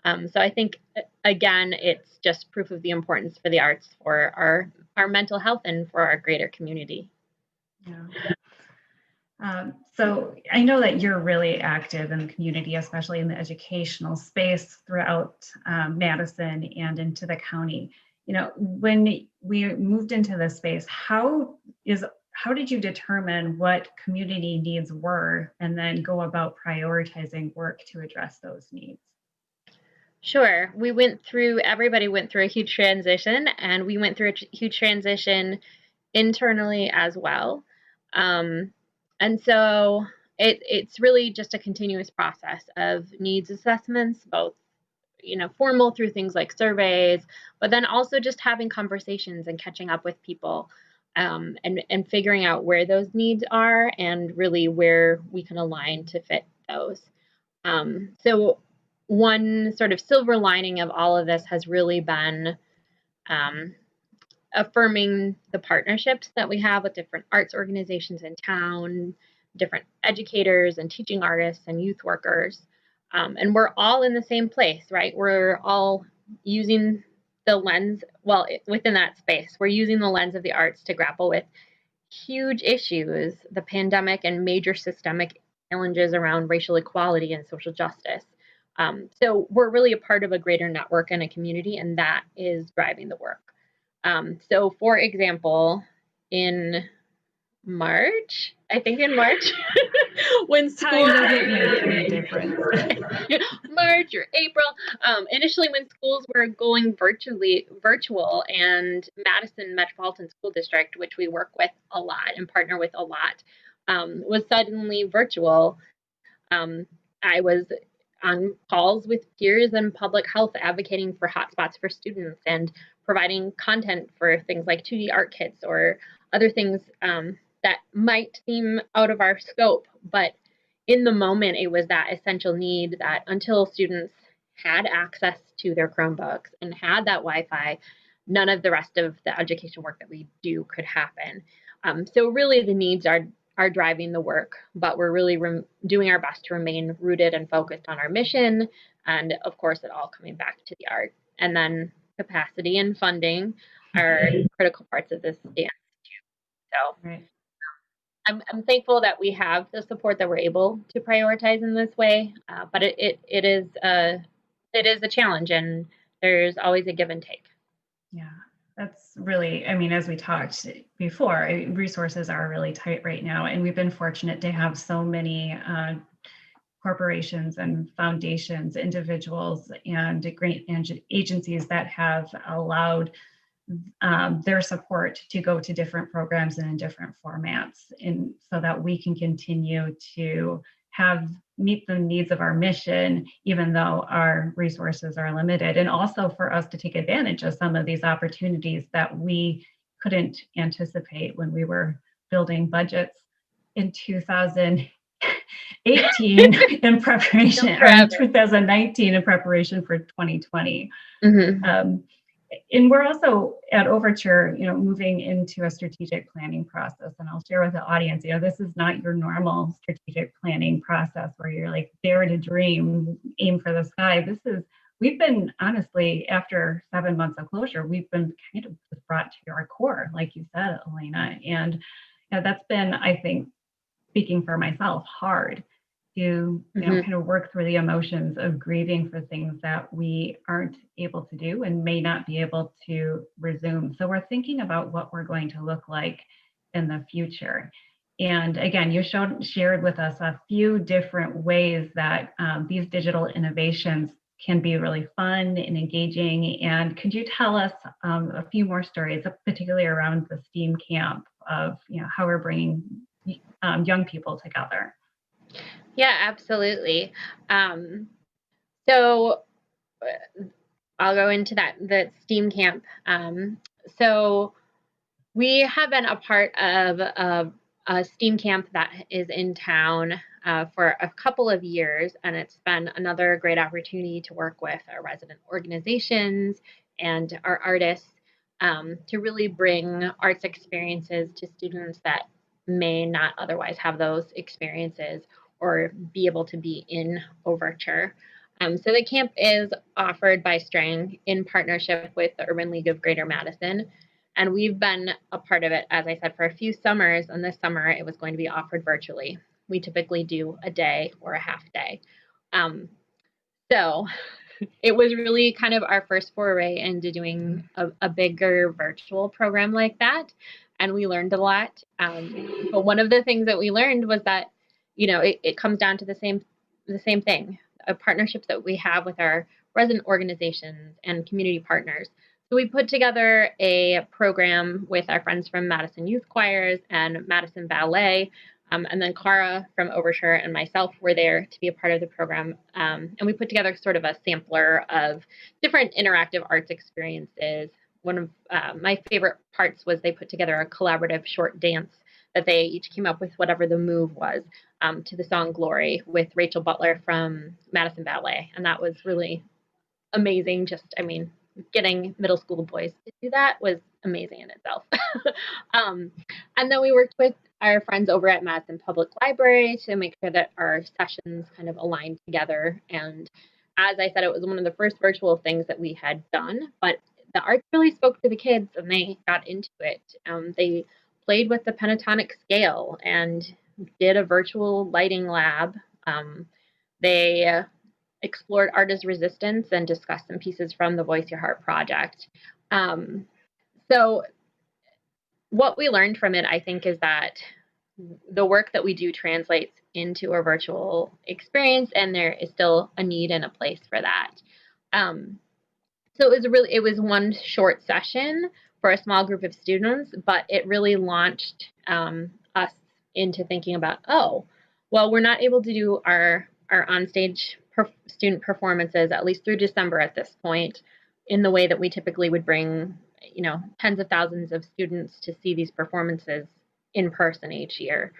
So I think, again, it's just proof of the importance for the arts for our mental health and for our greater community. Yeah. So I know that you're really active in the community, especially in the educational space throughout Madison and into the county. When we moved into this space, how did you determine what community needs were and then go about prioritizing work to address those needs? Sure. Everybody went through a huge transition, and we went through a huge transition internally as well. And so it's really just a continuous process of needs assessments, both formal through things like surveys, but then also just having conversations and catching up with people, and figuring out where those needs are and really where we can align to fit those. So one sort of silver lining of all of this has really been affirming the partnerships that we have with different arts organizations in town, different educators and teaching artists and youth workers. And we're all in the same place, right? We're all using the lens, within that space, we're using the lens of the arts to grapple with huge issues, the pandemic and major systemic challenges around racial equality and social justice. So we're really a part of a greater network and a community, and that is driving the work. So for example, in March, when school March or April, initially when schools were going virtual, and Madison Metropolitan School District, which we work with a lot and partner with a lot, was suddenly virtual. I was on calls with peers and public health advocating for hotspots for students and providing content for things like 2D art kits or other things that might seem out of our scope, but in the moment, it was that essential need that until students had access to their Chromebooks and had that Wi-Fi, none of the rest of the education work that we do could happen. So really the needs are driving the work, but we're really doing our best to remain rooted and focused on our mission. And of course, it all coming back to the art. And then capacity and funding are critical parts of this dance too. So. Right. I'm thankful that we have the support that we're able to prioritize in this way, but it is a challenge, and there's always a give and take. Yeah, that's really, as we talked before, resources are really tight right now, and we've been fortunate to have so many corporations and foundations, individuals, and great agencies that have allowed their support to go to different programs and in different formats, and so that we can continue to meet the needs of our mission, even though our resources are limited, and also for us to take advantage of some of these opportunities that we couldn't anticipate when we were building budgets in 2018 in preparation, or in 2019 in preparation for 2020. And we're also at Overture, moving into a strategic planning process. And I'll share with the audience, this is not your normal strategic planning process where you're like dare to dream, aim for the sky. We've been, honestly, after 7 months of closure, we've been kind of brought to our core, like you said, Elena. And that's been, I think, speaking for myself, hard to kind of work through the emotions of grieving for things that we aren't able to do and may not be able to resume. So we're thinking about what we're going to look like in the future. And again, you shared with us a few different ways that these digital innovations can be really fun and engaging. And could you tell us a few more stories, particularly around the STEAM camp of how we're bringing young people together? Yeah, absolutely. So I'll go into the STEAM camp. So we have been a part of a STEAM camp that is in town for a couple of years, and it's been another great opportunity to work with our resident organizations and our artists to really bring arts experiences to students that may not otherwise have those experiences or be able to be in Overture. So the camp is offered by Strang in partnership with the Urban League of Greater Madison. And we've been a part of it, as I said, for a few summers. And this summer, it was going to be offered virtually. We typically do a day or a half day. So it was really kind of our first foray into doing a bigger virtual program like that. And we learned a lot. But one of the things that we learned was that, it comes down to the same thing, partnerships that we have with our resident organizations and community partners. So we put together a program with our friends from Madison Youth Choirs and Madison Ballet, and then Cara from Overture and myself were there to be a part of the program. And we put together sort of a sampler of different interactive arts experiences. One of my favorite parts was they put together a collaborative short dance that they each came up with whatever the move was to the song Glory with Rachel Butler from Madison Ballet. And that was really amazing. Getting middle school boys to do that was amazing in itself. And then we worked with our friends over at Madison Public Library to make sure that our sessions kind of aligned together. And as I said, it was one of the first virtual things that we had done, but the arts really spoke to the kids and they got into it. They played with the pentatonic scale and did a virtual lighting lab. They explored art as resistance and discussed some pieces from the Voice Your Heart project. So what we learned from it, I think, is that the work that we do translates into a virtual experience, and there is still a need and a place for that. So it was one short session for a small group of students, but it really launched us into thinking about, we're not able to do our onstage student performances, at least through December at this point, in the way that we typically would bring, tens of thousands of students to see these performances in person each year.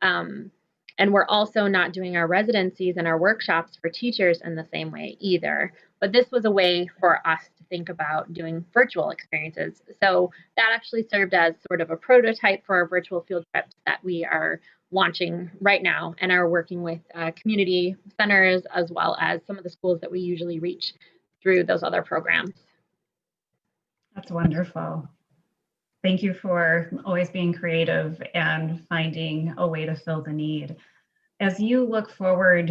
And we're also not doing our residencies and our workshops for teachers in the same way either. But this was a way for us to think about doing virtual experiences. So that actually served as sort of a prototype for our virtual field trips that we are launching right now and are working with community centers as well as some of the schools that we usually reach through those other programs. That's wonderful. Thank you for always being creative and finding a way to fill the need. As you look forward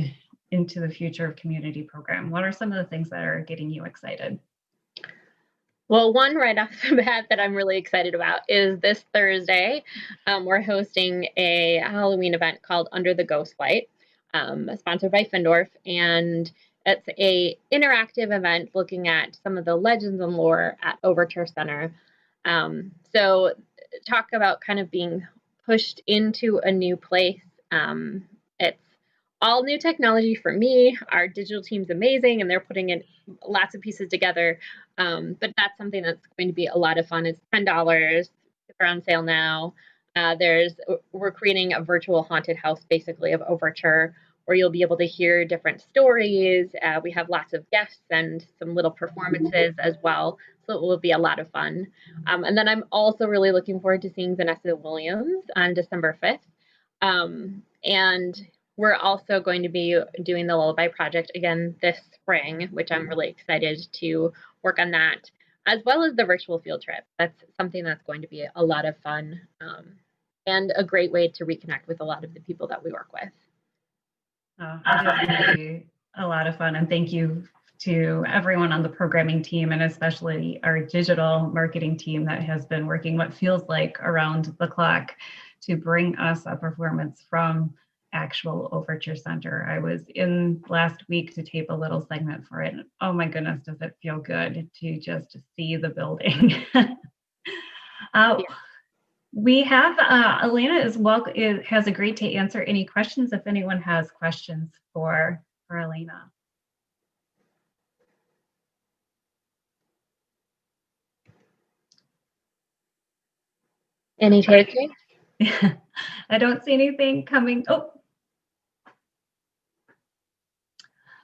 into the future of community program, what are some of the things that are getting you excited? Well, one right off the bat that I'm really excited about is this Thursday. We're hosting a Halloween event called Under the Ghost Light, sponsored by Findorf, and it's a interactive event looking at some of the legends and lore at Overture Center. So talk about kind of being pushed into a new place. It's all new technology for me. Our digital team's amazing and they're putting in lots of pieces together. But that's something that's going to be a lot of fun. It's $10. They're on sale now. We're creating a virtual haunted house, basically, of Overture, where you'll be able to hear different stories. We have lots of guests and some little performances as well. So it will be a lot of fun. And then I'm also really looking forward to seeing Vanessa Williams on December 5th. And we're also going to be doing the Lullaby Project again this spring, which I'm really excited to work on that, as well as the virtual field trip. That's something that's going to be a lot of fun and a great way to reconnect with a lot of the people that we work with. It is going to be a lot of fun. And thank you to everyone on the programming team and especially our digital marketing team that has been working what feels like around the clock to bring us a performance from actual Overture Center. I was in last week to tape a little segment for it. And oh my goodness, does it feel good to just see the building. We have Elena has agreed to answer any questions if anyone has questions for Elena. Any takers? I don't see anything coming. Oh,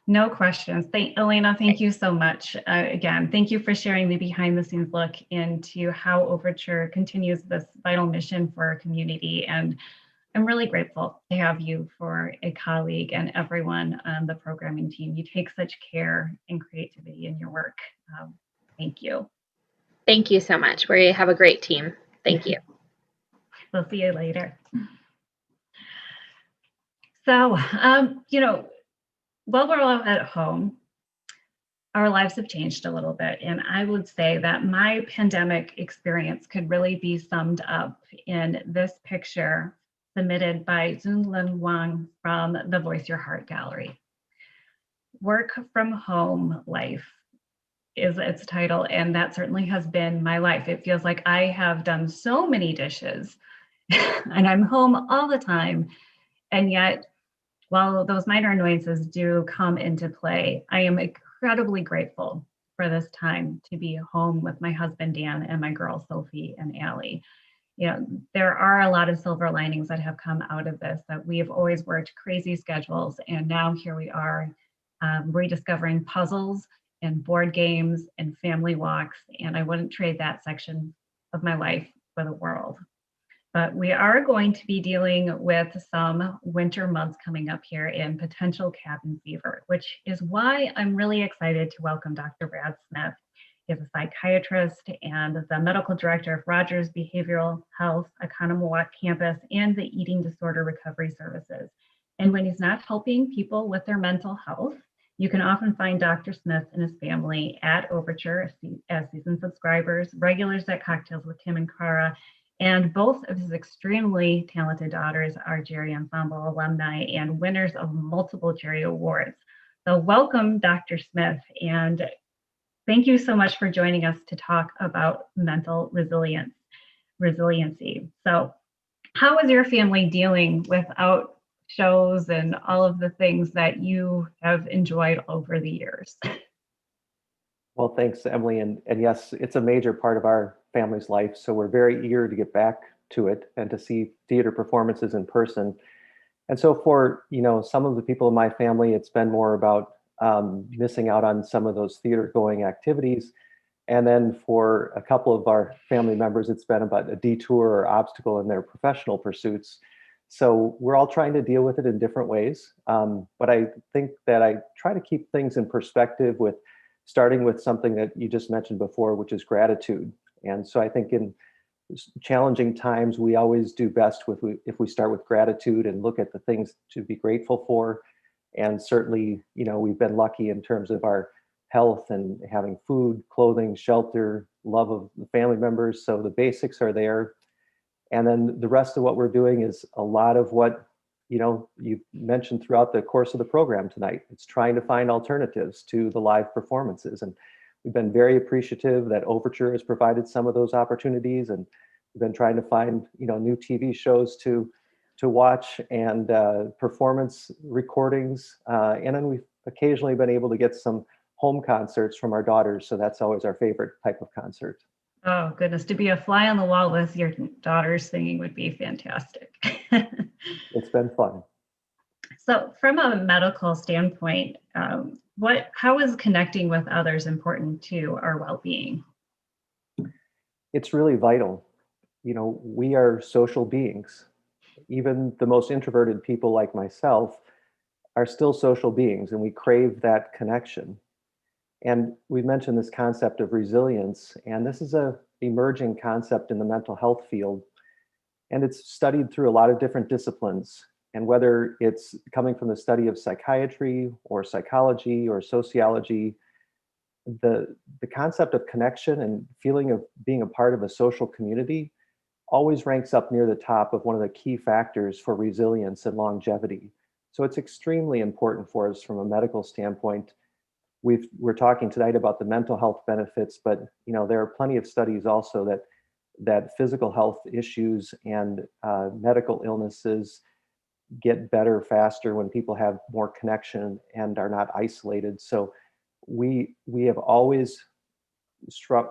no questions. Elena, thank you so much. Again, thank you for sharing the behind the scenes look into how Overture continues this vital mission for our community. And I'm really grateful to have you for a colleague and everyone on the programming team. You take such care and creativity in your work. Thank you. Thank you so much. We have a great team. Thank you. We'll see you later. So, while we're all at home, our lives have changed a little bit. And I would say that my pandemic experience could really be summed up in this picture submitted by Zunlin Wang from the Voice Your Heart Gallery. Work from home life is its title, and that certainly has been my life. It feels like I have done so many dishes and I'm home all the time. And yet, while those minor annoyances do come into play, I am incredibly grateful for this time to be home with my husband, Dan, and my girls, Sophie and Allie. There are a lot of silver linings that have come out of this, that we have always worked crazy schedules. And now here we are rediscovering puzzles and board games and family walks. And I wouldn't trade that section of my life for the world. But we are going to be dealing with some winter months coming up here in potential cabin fever, which is why I'm really excited to welcome Dr. Brad Smith. He is a psychiatrist and the medical director of Rogers Behavioral Health, Oconomowoc campus, and the Eating Disorder Recovery Services. And when he's not helping people with their mental health, you can often find Dr. Smith and his family at Overture as season subscribers, regulars at Cocktails with Tim and Cara, and both of his extremely talented daughters are Jerry Ensemble alumni and winners of multiple Jerry Awards. So welcome, Dr. Smith, and thank you so much for joining us to talk about mental resiliency. So how is your family dealing without shows and all of the things that you have enjoyed over the years? Well, thanks, Emily. And yes, it's a major part of our family's life. So we're very eager to get back to it and to see theater performances in person. And so for, some of the people in my family, it's been more about missing out on some of those theater going activities. And then for a couple of our family members, it's been about a detour or obstacle in their professional pursuits. So we're all trying to deal with it in different ways. But I think that I try to keep things in perspective with starting with something that you just mentioned before, which is gratitude. And so I think in challenging times, we always do best if we start with gratitude and look at the things to be grateful for. And certainly, we've been lucky in terms of our health and having food, clothing, shelter, love of the family members. So the basics are there. And then the rest of what we're doing is a lot of what, you've mentioned throughout the course of the program tonight. It's trying to find alternatives to the live performances. And we've been very appreciative that Overture has provided some of those opportunities, and we've been trying to find, new TV shows to watch, and performance recordings. And then we've occasionally been able to get some home concerts from our daughters. So that's always our favorite type of concert. Oh, goodness. To be a fly on the wall with your daughters singing would be fantastic. It's been fun. So, from a medical standpoint, how is connecting with others important to our well-being? It's really vital. We are social beings. Even the most introverted people like myself are still social beings, and we crave that connection. And we mentioned this concept of resilience, and this is a emerging concept in the mental health field. And it's studied through a lot of different disciplines. And whether it's coming from the study of psychiatry or psychology or sociology, the concept of connection and feeling of being a part of a social community always ranks up near the top of one of the key factors for resilience and longevity. So it's extremely important for us from a medical standpoint. We're talking tonight about the mental health benefits, but there are plenty of studies also that physical health issues and medical illnesses get better faster when people have more connection and are not isolated. So we have always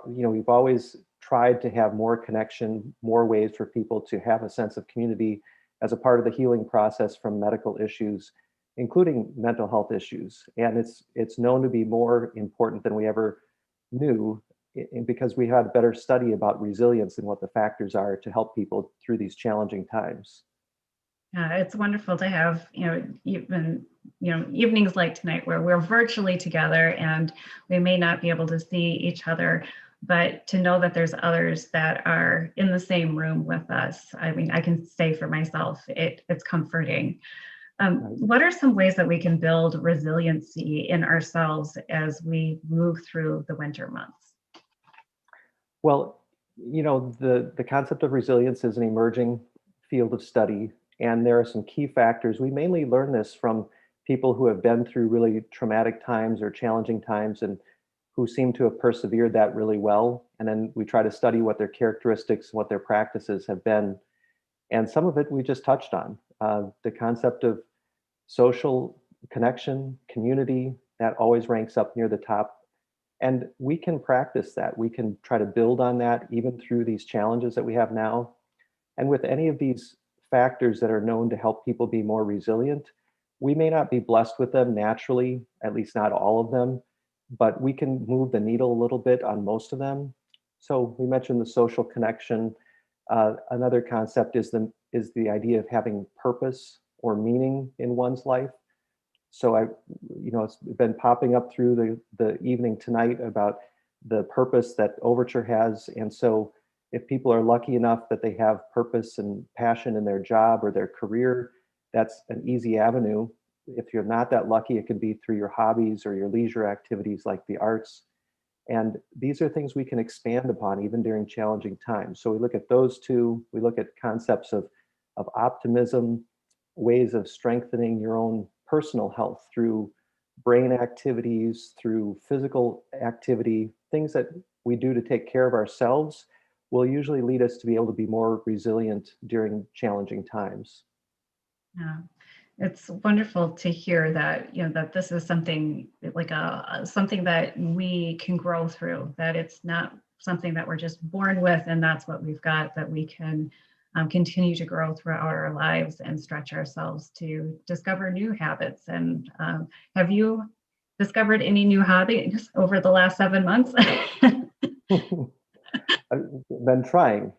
we've always tried to have more connection, more ways for people to have a sense of community as a part of the healing process from medical issues, including mental health issues. And it's known to be more important than we ever knew, because we had a better study about resilience and what the factors are to help people through these challenging times. It's wonderful to have, even, evenings like tonight where we're virtually together and we may not be able to see each other, but to know that there's others that are in the same room with us. I mean, I can say for myself, it's comforting. What are some ways that we can build resiliency in ourselves as we move through the winter months? Well, the concept of resilience is an emerging field of study, and there are some key factors. We mainly learn this from people who have been through really traumatic times or challenging times and who seem to have persevered that really well. And then we try to study what their characteristics, what their practices have been. And some of it we just touched on. The concept of social connection, community, that always ranks up near the top. And we can practice that. We can try to build on that even through these challenges that we have now. And with any of these factors that are known to help people be more resilient, we may not be blessed with them naturally, at least not all of them, but we can move the needle a little bit on most of them. So we mentioned the social connection. Another concept is the idea of having purpose or meaning in one's life. So it's been popping up through the evening tonight about the purpose that Overture has. And so if people are lucky enough that they have purpose and passion in their job or their career, that's an easy avenue. If you're not that lucky, it could be through your hobbies or your leisure activities like the arts. And these are things we can expand upon even during challenging times. So we look at those two. We look at concepts of optimism, ways of strengthening your own personal health through brain activities, through physical activity, things that we do to take care of ourselves will usually lead us to be able to be more resilient during challenging times. Yeah, it's wonderful to hear that, that this is something like something that we can grow through, that it's not something that we're just born with and that's what we've got, that we can continue to grow throughout our lives and stretch ourselves to discover new habits. And have you discovered any new hobbies over the last 7 months? I've been trying,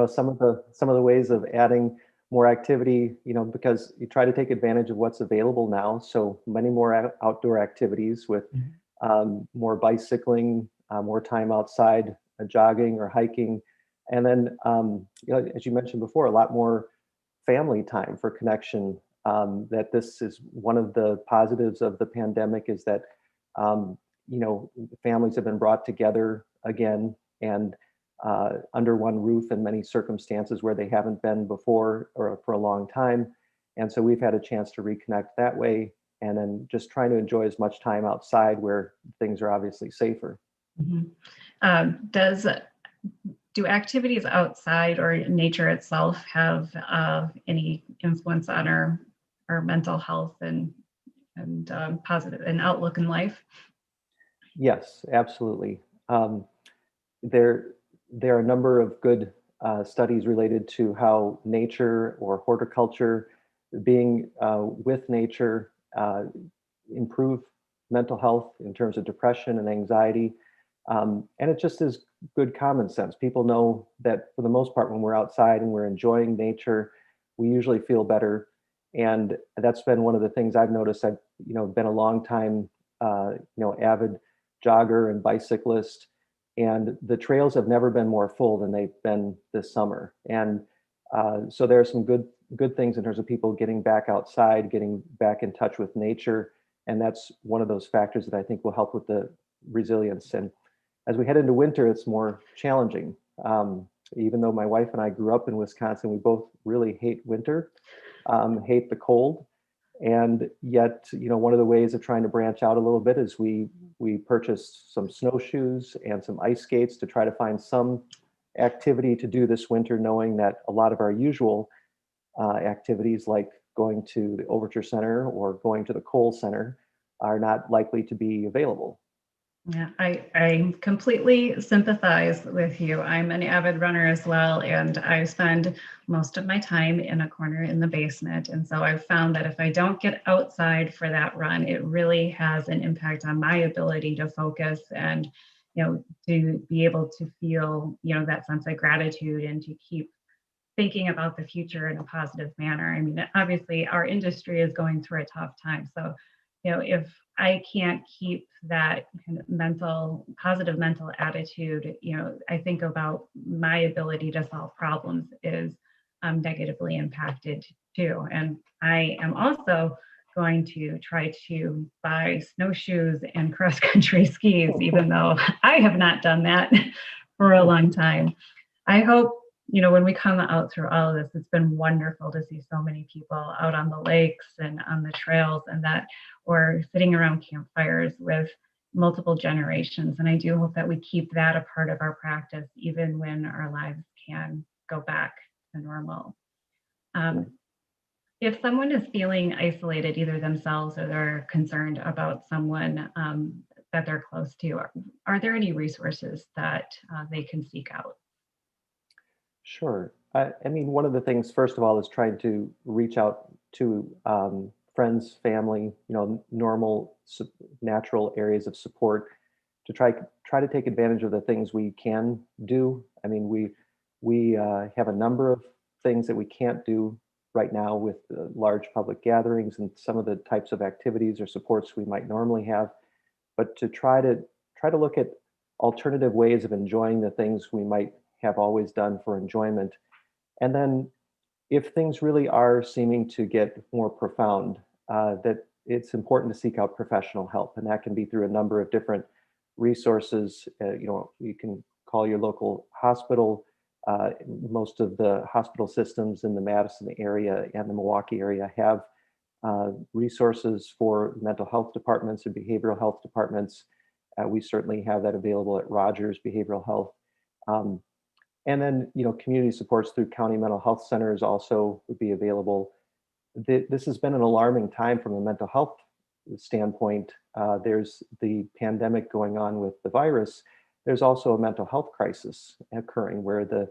some of the ways of adding more activity, because you try to take advantage of what's available now. So many more outdoor activities with more bicycling, more time outside, jogging or hiking. And then, as you mentioned before, a lot more family time for connection. That this is one of the positives of the pandemic is that, families have been brought together again and under one roof in many circumstances where they haven't been before or for a long time. And so we've had a chance to reconnect that way, and then just trying to enjoy as much time outside where things are obviously safer. Mhm. Does do activities outside or nature itself have any influence on our mental health and positive and outlook in life? Yes, absolutely. Um, there, there are a number of good studies related to how nature or horticulture, being with nature, improve mental health in terms of depression and anxiety. And it just is good common sense. People know that for the most part, when we're outside and we're enjoying nature, we usually feel better. And that's been one of the things I've noticed. I've, been a long time, avid jogger and bicyclist, and the trails have never been more full than they've been this summer. And so there are some good things in terms of people getting back outside, getting back in touch with nature, and that's one of those factors that I think will help with the resilience. And as we head into winter, it's more challenging. Even though my wife and I grew up in Wisconsin, we both really hate winter, hate the cold. And yet, one of the ways of trying to branch out a little bit is we purchased some snowshoes and some ice skates to try to find some activity to do this winter, knowing that a lot of our usual activities like going to the Overture Center or going to the Cole Center are not likely to be available. Yeah, I completely sympathize with you. I'm an avid runner as well, and I spend most of my time in a corner in the basement. And so I've found that if I don't get outside for that run, it really has an impact on my ability to focus and, to be able to feel, that sense of gratitude and to keep thinking about the future in a positive manner. I mean, obviously, our industry is going through a tough time. So, if I can't keep that kind of positive mental attitude, I think about my ability to solve problems is negatively impacted too. And I am also going to try to buy snowshoes and cross country skis, even though I have not done that for a long time. I hope, when we come out through all of this, it's been wonderful to see so many people out on the lakes and on the trails, and that we're sitting around campfires with multiple generations. And I do hope that we keep that a part of our practice, even when our lives can go back to normal. If someone is feeling isolated, either themselves or they're concerned about someone that they're close to, are there any resources that they can seek out? Sure. I mean, one of the things, first of all, is trying to reach out to friends, family, normal, natural areas of support to try to take advantage of the things we can do. I mean, we have a number of things that we can't do right now with large public gatherings and some of the types of activities or supports we might normally have, but to try to look at alternative ways of enjoying the things we might have always done for enjoyment. And then if things really are seeming to get more profound, that it's important to seek out professional help. And that can be through a number of different resources. You can call your local hospital. Most of the hospital systems in the Madison area and the Milwaukee area have resources for mental health departments and behavioral health departments. We certainly have that available at Rogers Behavioral Health. And then, community supports through county mental health centers also would be available. This has been an alarming time from a mental health standpoint. There's the pandemic going on with the virus. There's also a mental health crisis occurring where the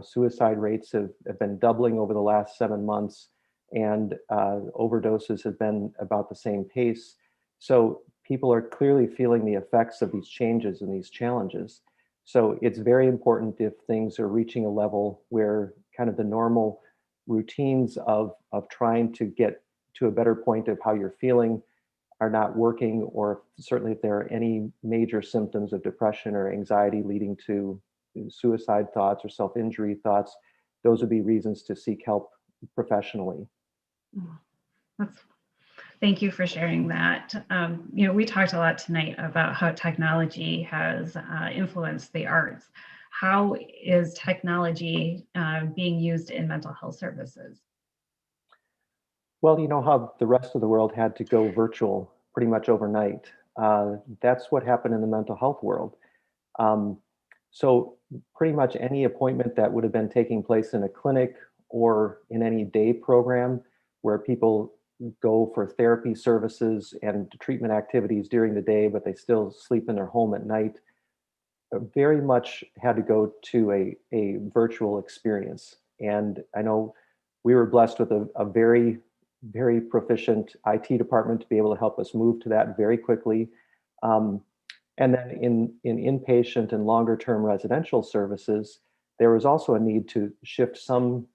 suicide rates have been doubling over the last 7 months, and overdoses have been about the same pace. So people are clearly feeling the effects of these changes and these challenges. So it's very important, if things are reaching a level where kind of the normal routines of trying to get to a better point of how you're feeling are not working, or certainly if there are any major symptoms of depression or anxiety leading to suicide thoughts or self-injury thoughts, those would be reasons to seek help professionally. Thank you for sharing that. We talked a lot tonight about how technology has influenced the arts. How is technology being used in mental health services? Well, you know how the rest of the world had to go virtual pretty much overnight. that's what happened in the mental health world. Um, so pretty much any appointment that would have been taking place in a clinic or in any day program where people go for therapy services and treatment activities during the day, but they still sleep in their home at night, very much had to go to a virtual experience. And I know we were blessed with a very, very proficient IT department to be able to help us move to that very quickly. And then in inpatient and longer term residential services, there was also a need to shift some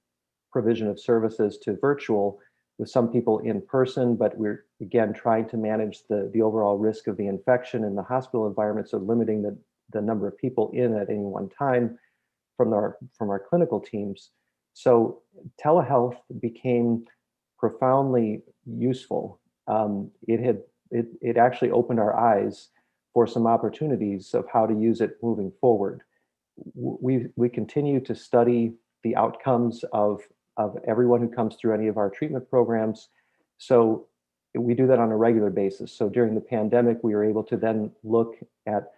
provision of services to virtual with some people in person, but we're again trying to manage the overall risk of the infection in the hospital environment, so limiting the number of people in at any one time from our clinical teams. So telehealth became profoundly useful. It actually opened our eyes for some opportunities of how to use it moving forward. We continue to study the outcomes of everyone who comes through any of our treatment programs. So we do that on a regular basis. So during the pandemic, we were able to then look at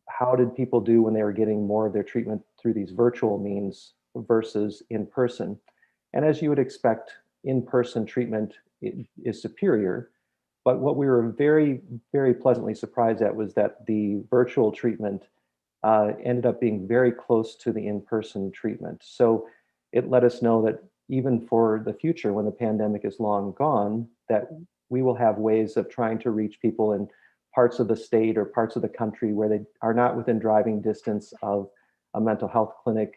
how did people do when they were getting more of their treatment through these virtual means versus in person. And as you would expect, in-person treatment is superior. But what we were very, very pleasantly surprised at was that the virtual treatment ended up being very close to the in-person treatment. So it let us know that even for the future, when the pandemic is long gone, that we will have ways of trying to reach people in parts of the state or parts of the country where they are not within driving distance of a mental health clinic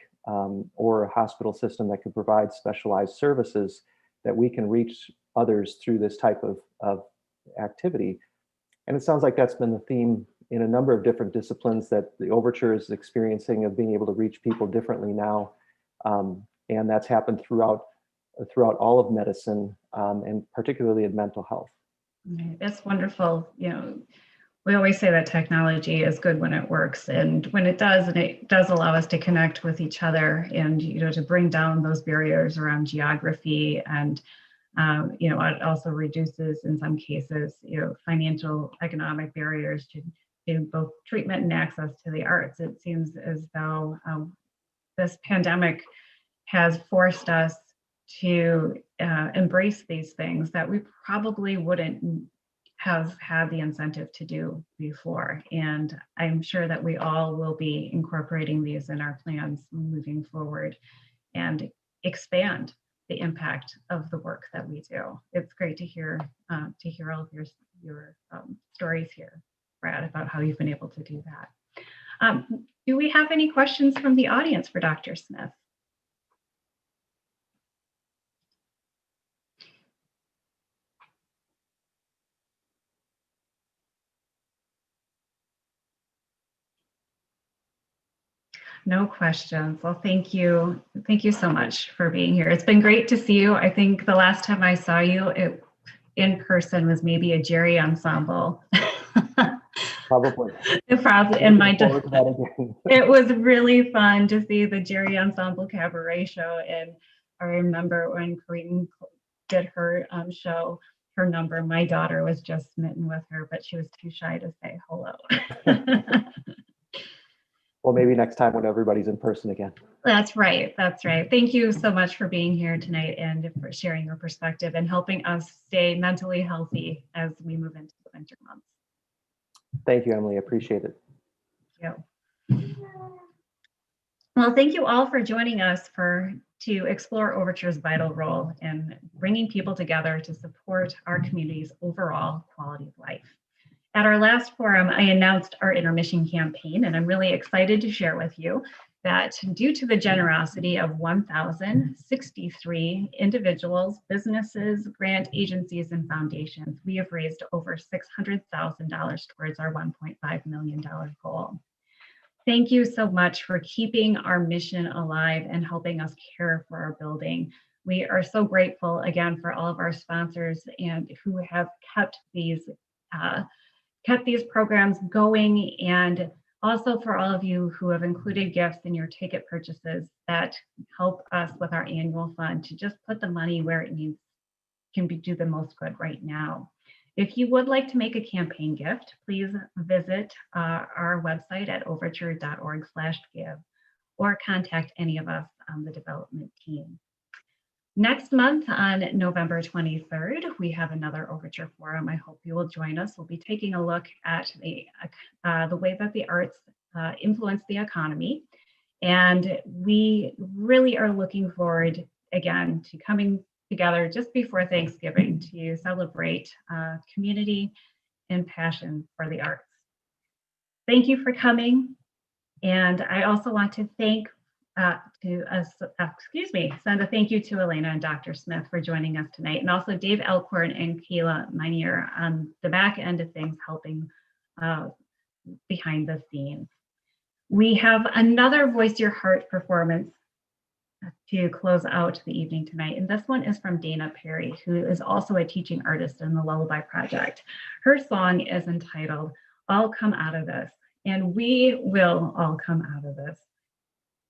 or a hospital system that could provide specialized services, that we can reach others through this type of activity. And it sounds like that's been the theme in a number of different disciplines that the Overture is experiencing, of being able to reach people differently now. And that's happened throughout all of medicine, and particularly in mental health. That's wonderful. We always say that technology is good when it works, and when it does, and it does allow us to connect with each other, and to bring down those barriers around geography, and it also reduces, in some cases, financial, economic barriers to both treatment and access to the arts. It seems as though this pandemic has forced us to embrace these things that we probably wouldn't have had the incentive to do before. And I'm sure that we all will be incorporating these in our plans moving forward and expand the impact of the work that we do. It's great to hear all of your stories here, Brad, about how you've been able to do that. Do we have any questions from the audience for Dr. Smith? No questions. Well, thank you. Thank you so much for being here. It's been great to see you. I think the last time I saw you in person was maybe a Jerry ensemble. Probably. And it was really fun to see the Jerry Ensemble Cabaret show. And I remember when Corinne did her show, her number, my daughter was just smitten with her, but she was too shy to say hello. Well, maybe next time when everybody's in person again. That's right. That's right. Thank you so much for being here tonight and for sharing your perspective and helping us stay mentally healthy as we move into the winter months. Thank you, Emily. Appreciate it. Thank you. Well, thank you all for joining us to explore Overture's vital role in bringing people together to support our community's overall quality of life. At our last forum, I announced our intermission campaign, and I'm really excited to share with you that due to the generosity of 1,063 individuals, businesses, grant agencies, and foundations, we have raised over $600,000 towards our $1.5 million goal. Thank you so much for keeping our mission alive and helping us care for our building. We are so grateful again for all of our sponsors and who have kept these programs going, and also for all of you who have included gifts in your ticket purchases that help us with our annual fund to just put the money where it do the most good right now. If you would like to make a campaign gift, please visit our website at overture.org/give or contact any of us on the development team. Next month on November 23rd, we have another Overture Forum. I hope you will join us. We'll be taking a look at the way that the arts influence the economy. And we really are looking forward, again, to coming together just before Thanksgiving to celebrate community and passion for the arts. Thank you for coming. And I also want to send a thank you to Elena and Dr. Smith for joining us tonight, and also Dave Elkhorn and Kayla Meinier on the back end of things, helping behind the scenes. We have another Voice Your Heart performance to close out the evening tonight, and this one is from Dana Perry, who is also a teaching artist in the Lullaby Project. Her song is entitled "I'll Come Out of This," and we will all come out of this.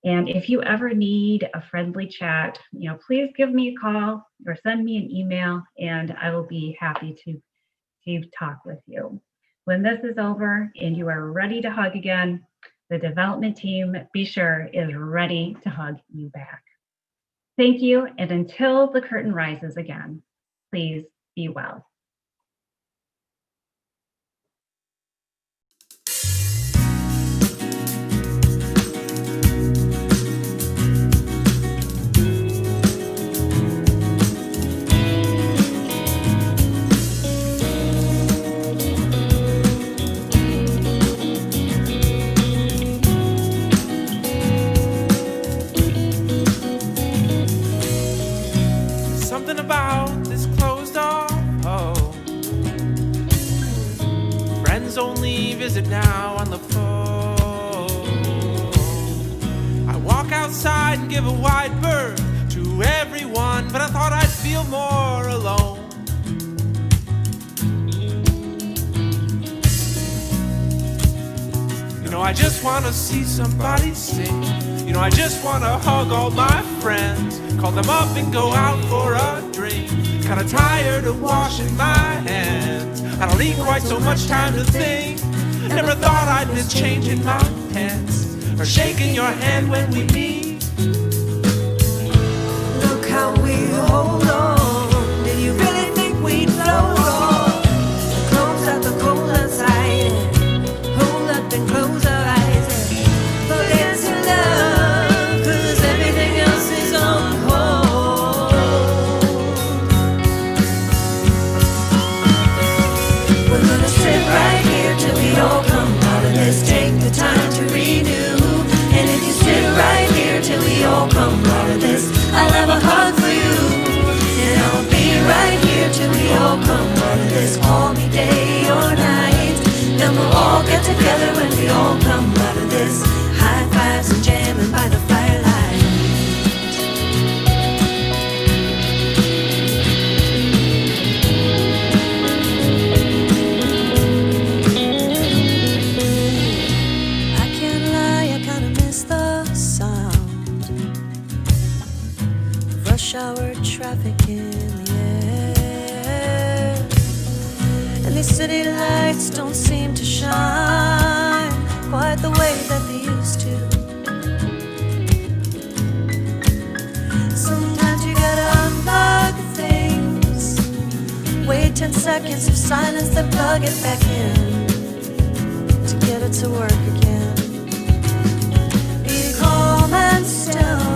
And if you ever need a friendly chat, please give me a call or send me an email, and I will be happy to talk with you. When this is over and you are ready to hug again, the development team, be sure, is ready to hug you back. Thank you, and until the curtain rises again, please be well. Something about this closed off home. Friends only visit now on the phone. I walk outside and give a wide berth to everyone, but I thought I'd feel more alone. I just want to see somebody sing. I just want to hug all my friends, call them up and go out for a drink. Kinda tired of washing my hands. I don't need quite so much time to think. Never thought I'd miss changing my pants or shaking your hand when we meet. Look how we hold on. Did you really think we'd float on? Close up the cold outside, hold up and close our eyes and forget to love, 'cause everything else is on hold. We're gonna sit right here till we all come out of this. Take the time to renew. And if you sit right here till we all come out of this, I'll have a hug for you. And I'll be right here till we all come out of this. Call me day or night, then we'll all get together when we all come out of this. High fives and jamming by the firelight. I can't lie, I kinda miss the sound of rush hour traffic in the air. And these city lights don't seem to shine quite the way that they used to. Sometimes you gotta unplug things, wait 10 seconds of silence, then plug it back in to get it to work again. Be calm and still.